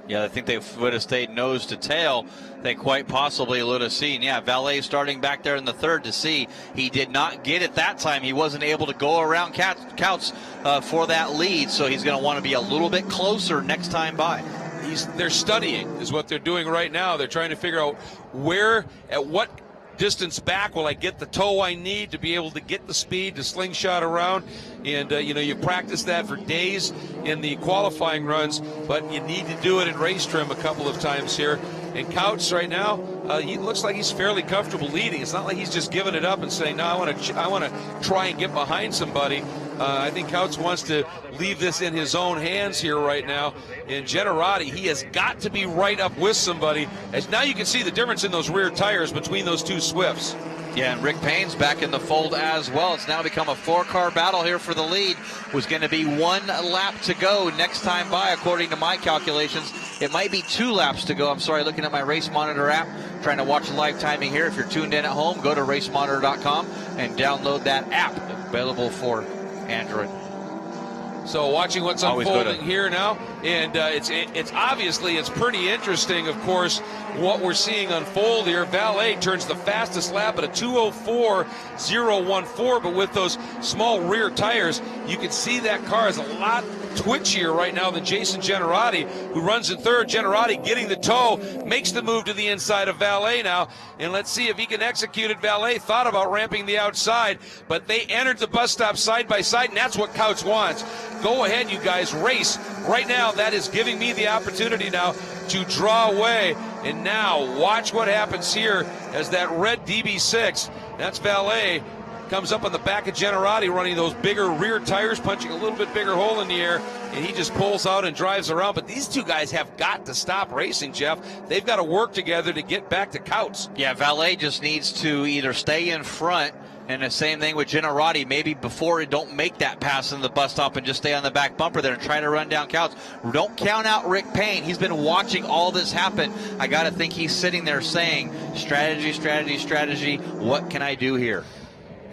Yeah, I think they would have stayed nose to tail. They quite possibly would have seen. Yeah, Valet starting back there in the third to see. He did not get it that time. He wasn't able to go around Couts for that lead, so he's going to want to be a little bit closer next time by. They're studying is what they're doing right now. They're trying to figure out where, at what distance back will I get the toe I need to be able to get the speed to slingshot around. And you practice that for days in the qualifying runs, but you need to do it in race trim a couple of times here. And Couts right now, he looks like he's fairly comfortable leading. It's not like he's just giving it up and saying, no, I want to try and get behind somebody. I think Couts wants to leave this in his own hands here right now. And Generati, he has got to be right up with somebody. As now you can see the difference in those rear tires between those two Swifts. Yeah, and Rick Payne's back in the fold as well. It's now become a 4-car battle here for the lead. Was going to be 1 lap to go next time by, according to my calculations. It might be 2 laps to go. I'm sorry, looking at my Race Monitor app, trying to watch the live timing here. If you're tuned in at home, go to racemonitor.com and download that app, available for Android. So watching what's unfolding here now, and it's obviously it's pretty interesting, of course, what we're seeing unfold here. Valet turns the fastest lap at a 2:04.014, but with those small rear tires, you can see that car is a lot twitchier right now than Jason Generati, who runs in third. Generati getting the toe, makes the move to the inside of Valet now, and let's see if he can execute it. Valet thought about ramping the outside, but they entered the bus stop side by side, and that's what Couts wants. Go ahead, you guys, race. Right now, that is giving me the opportunity now to draw away. And now, watch what happens here as that red DB6, that's Valet, comes up on the back of Generati, running those bigger rear tires, punching a little bit bigger hole in the air, and he just pulls out and drives around. But these two guys have got to stop racing, Jeff. They've got to work together to get back to Couts. Yeah, Valet just needs to either stay in front, and the same thing with Generati, maybe before it don't make that pass in the bus stop and just stay on the back bumper there and try to run down Couts. Don't count out Rick Payne. He's been watching all this happen. I got to think he's sitting there saying, strategy, strategy, strategy, what can I do here?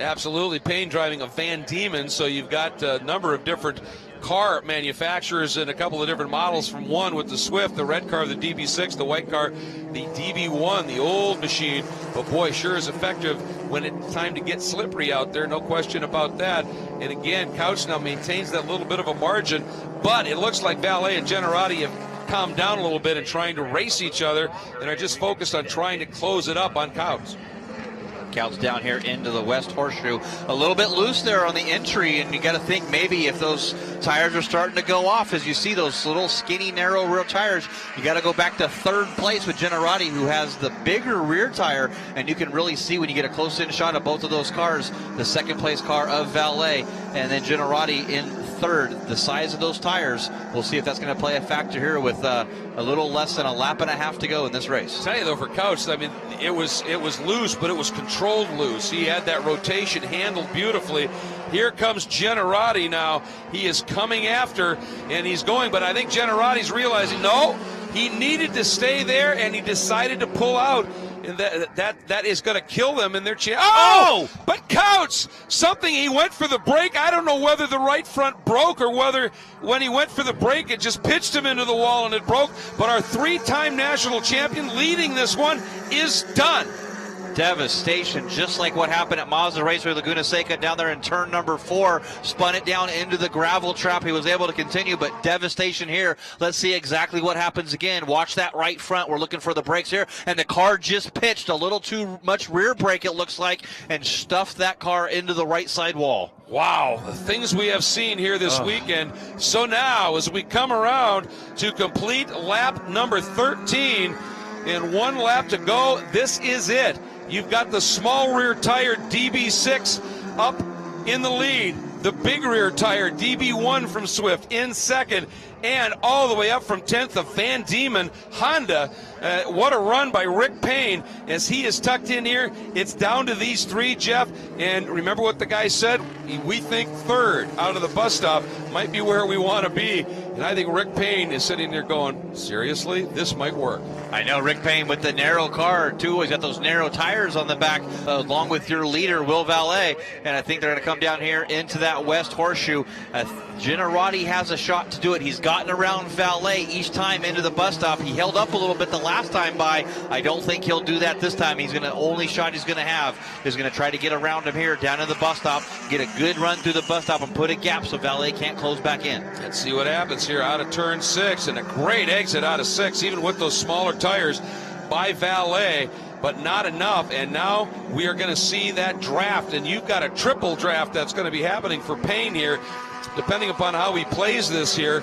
Absolutely. Payne driving a Van Diemen, so you've got a number of different car manufacturers and a couple of different models, from one with the Swift, the red car, the DB6, the white car, the DB1, the old machine. But boy, sure is effective when it's time to get slippery out there, no question about that. And again, Couch now maintains that little bit of a margin, but it looks like Valet and Generati have calmed down a little bit and trying to race each other and are just focused on trying to close it up on Couch. Couts down here into the West Horseshoe. A little bit loose there on the entry, and you got to think maybe if those tires are starting to go off, as you see those little skinny, narrow rear tires, you got to go back to third place with Generati, who has the bigger rear tire, and you can really see when you get a close-in shot of both of those cars, the second place car of Valet, and then Generati in third. The size of those tires, we'll see if that's going to play a factor here with a little less than a lap and a half to go in this race. I'll tell you though, for Couch, I mean, it was loose, but it was controlled loose. He had that rotation handled beautifully. Here comes Generati now. He is coming after, and he's going, but I think Generati's realizing, no, he needed to stay there, and he decided to pull out. And that is going to kill them in their chance. Oh! But Couch, something, he went for the brake. I don't know whether the right front broke or whether when he went for the brake, it just pitched him into the wall and it broke. But our 3-time national champion leading this one is done. Devastation, just like what happened at Mazda Raceway Laguna Seca down there in turn number 4. Spun it down into the gravel trap. He was able to continue, but devastation here. Let's see exactly what happens again. Watch that right front. We're looking for the brakes here, and the car just pitched a little too much rear brake, it looks like, and stuffed that car into the right side wall. Wow, the things we have seen here this weekend. So now, as we come around to complete lap number 13, and 1 lap to go, this is it. You've got the small rear tire DB6 up in the lead. The big rear tire, DB1 from Swift, in second. And all the way up from 10th of Van Diemen Honda. What a run by Rick Payne as he is tucked in here. It's down to these three, Jeff. And remember what the guy said? We think third out of the bus stop might be where we want to be. And I think Rick Payne is sitting there going, seriously, this might work. I know Rick Payne with the narrow car, too. He's got those narrow tires on the back, along with your leader, Will Valet. And I think they're going to come down here into that West Horseshoe. Generati has a shot to do it. He's gotten around Valet each time into the bus stop. He held up a little bit the last time by. I don't think he'll do that this time. He's going to, only shot he's going to have is going to try to get around him here down in the bus stop, get a good run through the bus stop and put a gap so Valet can't close back in. Let's see what happens here out of turn 6, and a great exit out of 6, even with those smaller tires by Valet, but not enough. And now we are going to see that draft, and you've got a triple draft that's going to be happening for Payne here, depending upon how he plays this here.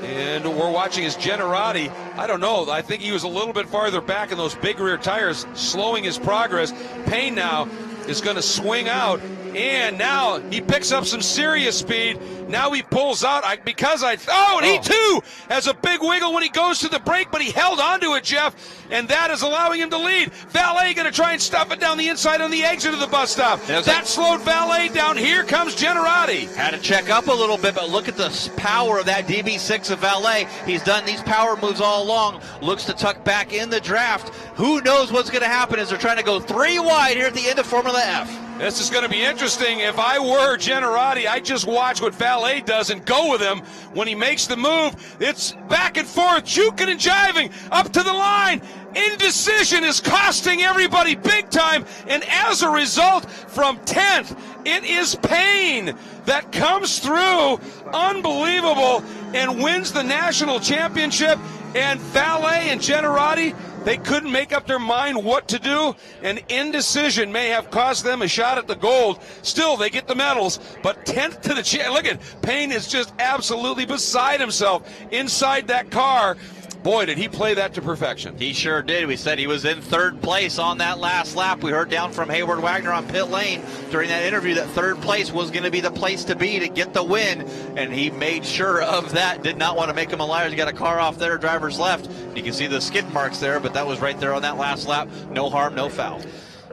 And we're watching his Generati. I don't know. I think he was a little bit farther back in those big rear tires, slowing his progress. Payne now is going to swing out, and now he picks up some serious speed. Now he pulls out and he too has a big wiggle when he goes to the brake, but he held onto it, Jeff, and that is allowing him to lead. Valet going to try and stuff it down the inside on the exit of the bus stop. That slowed Valet down. Here comes Generati. Had to check up a little bit, but look at the power of that DB6 of Valet. He's done these power moves all along. Looks to tuck back in the draft. Who knows what's going to happen as they're trying to go 3 wide here at the end of Formula F. This is going to be interesting. If I were Generati, I'd just watch what Valet does and go with him when he makes the move. It's back and forth, juking and jiving up to the line. Indecision is costing everybody big time, and as a result, from 10th, it is Payne that comes through, unbelievable, and wins the national championship. And Valet and Generati, they couldn't make up their mind what to do, and indecision may have cost them a shot at the gold. Still, they get the medals, but 10th to the look at Payne is just absolutely beside himself inside that car. Boy, did he play that to perfection. He sure did. We said he was in 3rd place on that last lap. We heard down from Hayward Wagner on pit lane during that interview that 3rd place was going to be the place to be to get the win, and he made sure of that. Did not want to make him a liar. He got a car off there, driver's left. You can see the skid marks there, but that was right there on that last lap. No harm, no foul.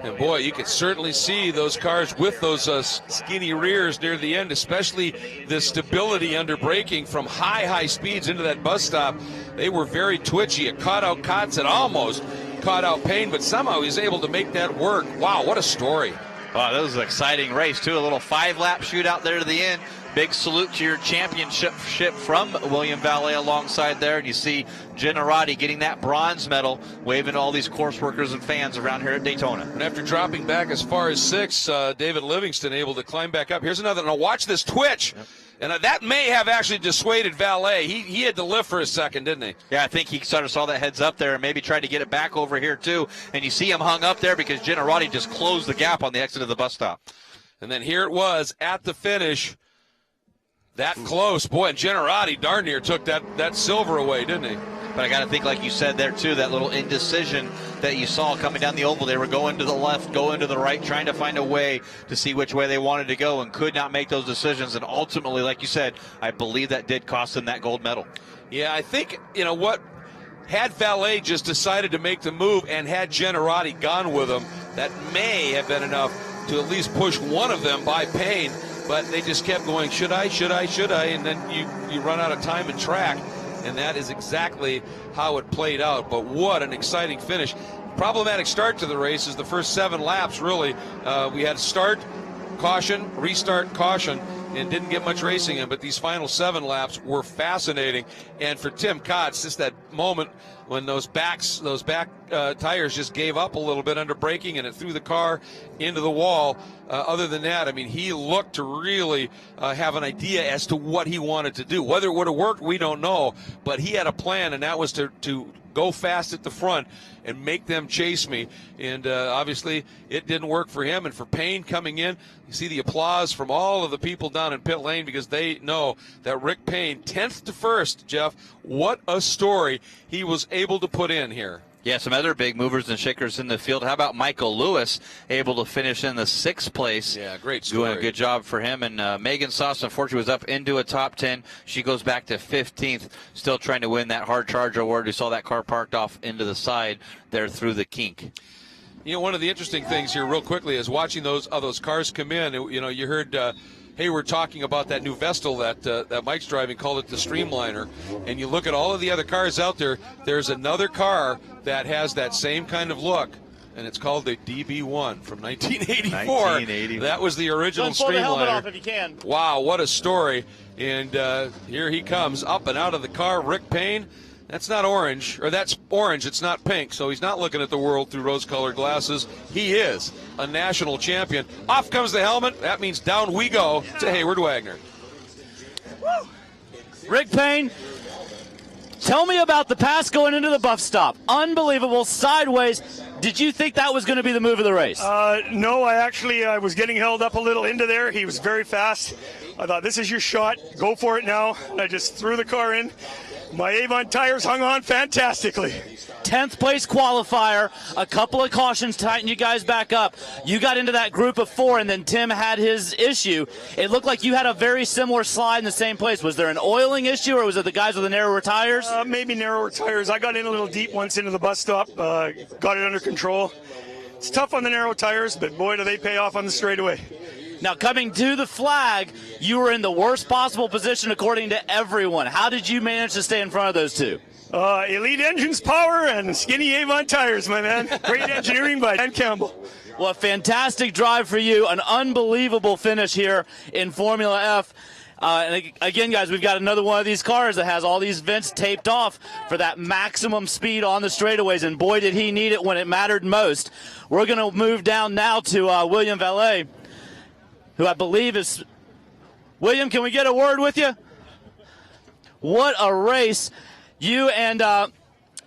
And boy, you could certainly see those cars with those skinny rears near the end, especially the stability under braking from high speeds into that bus stop. They were very twitchy. It caught out Kotz. It almost caught out Payne, but somehow he's able to make that work. Wow, what a story. Wow, that was an exciting race, too. A little 5-lap shootout there to the end. Big salute to your championship from William Valet alongside there. And you see Generati getting that bronze medal, waving to all these course workers and fans around here at Daytona. And after dropping back as far as 6, David Livingston able to climb back up. Here's another. Now watch this twitch. Yep. And that may have actually dissuaded Valet. He had to lift for a second, didn't he? Yeah, I think he sort of saw that heads up there and maybe tried to get it back over here, too. And you see him hung up there because Generati just closed the gap on the exit of the bus stop. And then here it was at the finish. That close. Boy, and Generati darn near took that silver away, didn't he? But I got to think, like you said there, too, that little indecision that you saw coming down the oval. They were going to the left, going to the right, trying to find a way to see which way they wanted to go and could not make those decisions. And ultimately, like you said, I believe that did cost them that gold medal. Yeah, I think, you know what, had Valet just decided to make the move and had Generati gone with him, that may have been enough to at least push one of them by Payne. But they just kept going, should I? And then you run out of time and track. And that is exactly how it played out. But what an exciting finish. Problematic start to the race is the first 7 laps, really. We had start, caution, restart, caution, and didn't get much racing in. But these final 7 laps were fascinating. And for Tim Kotz, just that moment when those back tires just gave up a little bit under braking and it threw the car into the wall. Other than that, I mean, he looked to really have an idea as to what he wanted to do. Whether it would have worked, we don't know. But he had a plan, and that was to go fast at the front and make them chase me. And obviously, it didn't work for him. And for Payne coming in, you see the applause from all of the people down in pit lane because they know that Rick Payne, 10th to 1st, Jeff, what a story he was able to put in here. Yeah, some other big movers and shakers in the field. How about Michael Lewis, able to finish in the 6th place? Yeah, great story. Doing a good job for him. And Megan Sauce, unfortunately, was up into a top 10. She goes back to 15th, still trying to win that hard charge award. We saw that car parked off into the side there through the kink. You know, one of the interesting things here real quickly is watching those cars come in. You know, you heard Hayward talking about that new Vestal that Mike's driving, called it the Streamliner. And you look at all of the other cars out there, there's another car that has that same kind of look, and it's called the DB1 from 1984. That was the original Streamliner. Pull the helmet off if you can. Wow, what a story. And here he comes up and out of the car, Rick Payne. That's not orange, or that's orange, it's not pink, so he's not looking at the world through rose-colored glasses. He is a national champion. Off comes the helmet. That means down we go to Hayward Wagner. Woo. Rick Payne, tell me about the pass going into the buff stop. Unbelievable, sideways. Did you think that was going to be the move of the race? No, I was getting held up a little into there. He was very fast. I thought, this is your shot. Go for it now. I just threw the car in. My Avon tires hung on fantastically. 10th place qualifier, a couple of cautions tightened you guys back up. You got into that group of 4, and then Tim had his issue. It looked like you had a very similar slide in the same place. Was there an oiling issue, or was it the guys with the narrower tires? Maybe narrower tires. I got in a little deep once into the bus stop, got it under control. It's tough on the narrow tires, but boy, do they pay off on the straightaway. Now, coming to the flag, you were in the worst possible position according to everyone. How did you manage to stay in front of those two? Elite engines power and skinny Avon tires, my man. Great engineering by Dan Campbell. Well, a fantastic drive for you. An unbelievable finish here in Formula F. And again, guys, we've got another one of these cars that has all these vents taped off for that maximum speed on the straightaways, and boy, did he need it when it mattered most. We're going to move down now to William Valet, who I believe is... William, can we get a word with you? What a race. You and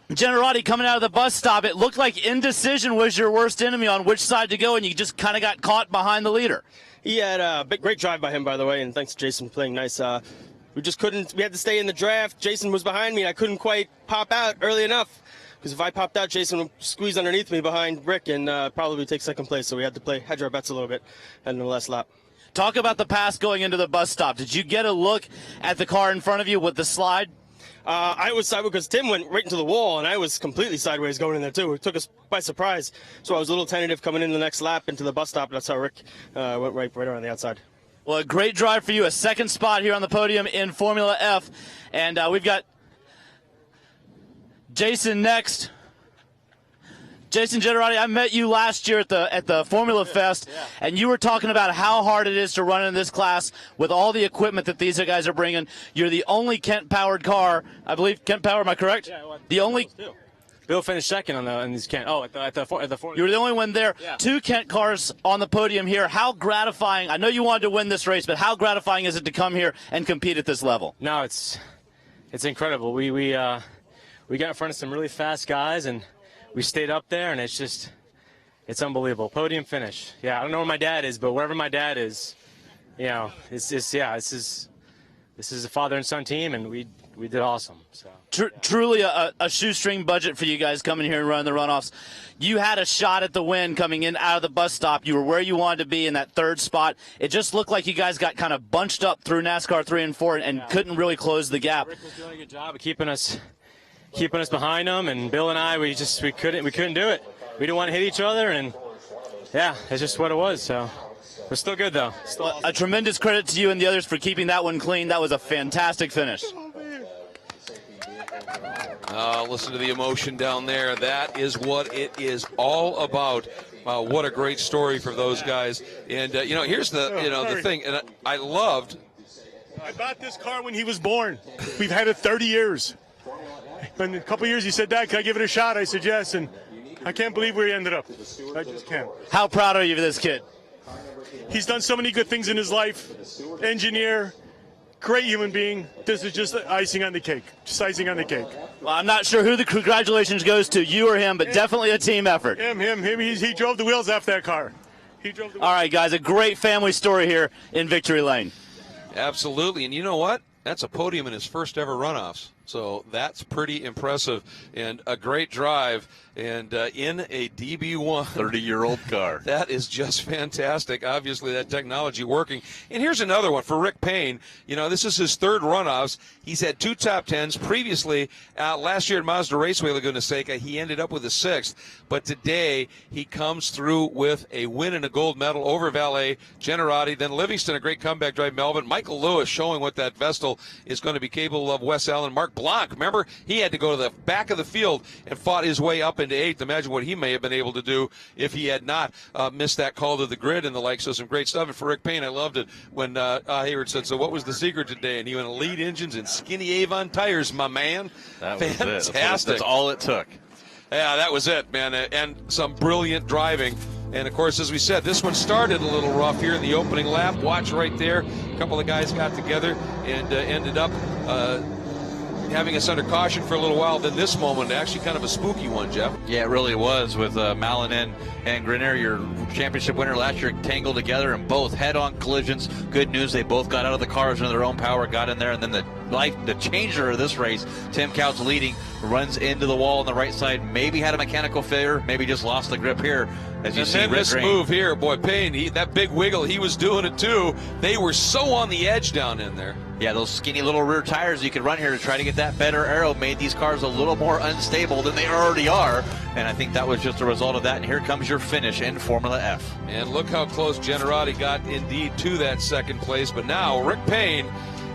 Generati coming out of the bus stop, it looked like indecision was your worst enemy on which side to go, and you just kind of got caught behind the leader. He had a great drive by him, by the way, and thanks to Jason for playing nice. We just couldn't, we had to stay in the draft. Jason was behind me, and I couldn't quite pop out early enough, because if I popped out, Jason would squeeze underneath me behind Rick and probably take second place, so we had to hedge our bets a little bit in the last lap. Talk about the pass going into the bus stop. Did you get a look at the car in front of you with the slide? I was sideways because Tim went right into the wall, and I was completely sideways going in there, too. It took us by surprise. So I was a little tentative coming in the next lap into the bus stop. That's how Rick went right around the outside. Well, a great drive for you. A second spot here on the podium in Formula F. And we've got Jason next. Jason Generati, I met you last year at the Formula Fest, and you were talking about how hard it is to run in this class with all the equipment that these guys are bringing. You're the only Kent-powered car, I believe. Kent Power, am I correct? Yeah, well, the only. Bill finished second on these Kent. Oh, at the Formula. You were the only one there. Yeah. 2 Kent cars on the podium here. How gratifying! I know you wanted to win this race, but how gratifying is it to come here and compete at this level? No, it's incredible. We got in front of some really fast guys, and we stayed up there, and it's unbelievable. Podium finish. Yeah, I don't know where my dad is, but wherever my dad is, you know, this is a father and son team, and we did awesome. So truly a shoestring budget for you guys coming here and running the runoffs. You had a shot at the win coming in out of the bus stop. You were where you wanted to be in that third spot. It just looked like you guys got kind of bunched up through NASCAR 3 and 4 and couldn't really close the gap. Rick was doing a good job of keeping us behind them, and Bill and I, we couldn't do it. We didn't want to hit each other, and yeah, it's just what it was. So we're still good though. Well, a tremendous credit to you and the others for keeping that one clean. That was a fantastic finish. Listen to the emotion down there. That is what it is all about. Wow, what a great story for those guys. And here's the thing, and I bought this car when he was born. We've had it 30 years. In a couple of years, he said, "Dad, can I give it a shot?" I said, "Yes," and I can't believe where he ended up. I just can't. How proud are you of this kid? He's done so many good things in his life. Engineer, great human being. This is just icing on the cake. Just icing on the cake. Well, I'm not sure who the congratulations goes to, you or him, but definitely a team effort. Him. He drove the wheels off that car. All right, guys, a great family story here in Victory Lane. Absolutely, and you know what? That's a podium in his first ever runoffs. So that's pretty impressive and a great drive. and in a DB1. 30-year-old car. That is just fantastic. Obviously, that technology working. And here's another one for Rick Payne. You know, this is his third Runoffs. He's had 2 top 10s. Previously, last year at Mazda Raceway, Laguna Seca, he ended up with a 6th. But today, he comes through with a win and a gold medal over Valet, Generati, then Livingston, a great comeback drive, Melvin. Michael Lewis showing what that Vestal is going to be capable of. Wes Allen, Mark Blanc, remember, he had to go to the back of the field and fought his way up into 8th. Imagine what he may have been able to do if he had not missed that call to the grid and the like. So some great stuff. And for Rick Payne, I loved it when Hayward said, so what was the secret today? And he went, lead engines and skinny Avon tires, my man. That was fantastic. That's all it took. Yeah, that was it, man. And some brilliant driving. And, of course, as we said, this one started a little rough here in the opening lap. Watch right there. A couple of guys got together and ended up having us under caution for a little while. Then this moment, actually kind of a spooky one, Jeff. Yeah, it really was, with Malin and Grenier, your championship winner last year, tangled together in both head-on collisions. Good news, they both got out of the cars under their own power, got in there, and then the changer of this race, Tim Couch leading, runs into the wall on the right side, maybe had a mechanical failure, maybe just lost the grip here. As you see, this move here, boy, Payne, that big wiggle, he was doing it too. They were so on the edge down in there. Yeah, those skinny little rear tires you could run here to try to get that better aero made these cars a little more unstable than they already are. And I think that was just a result of that. And here comes your finish in Formula F. And look how close Generati got indeed to that second place. But now Rick Payne,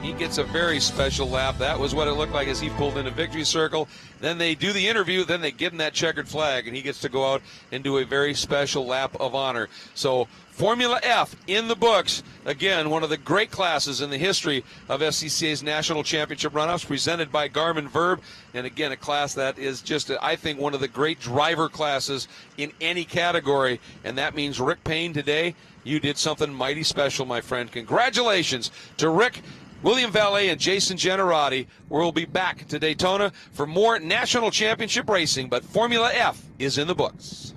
he gets a very special lap. That was what it looked like as he pulled into victory circle. Then they do the interview, then they give him that checkered flag, and he gets to go out and do a very special lap of honor. So Formula F in the books. Again, one of the great classes in the history of SCCA's National Championship Runoffs, presented by Garmin Verb. And again, a class that is just, I think, one of the great driver classes in any category. And that means Rick Payne today, you did something mighty special, my friend. Congratulations to Rick, William Valet, and Jason Generati. We'll be back to Daytona for more national championship racing, but Formula F is in the books.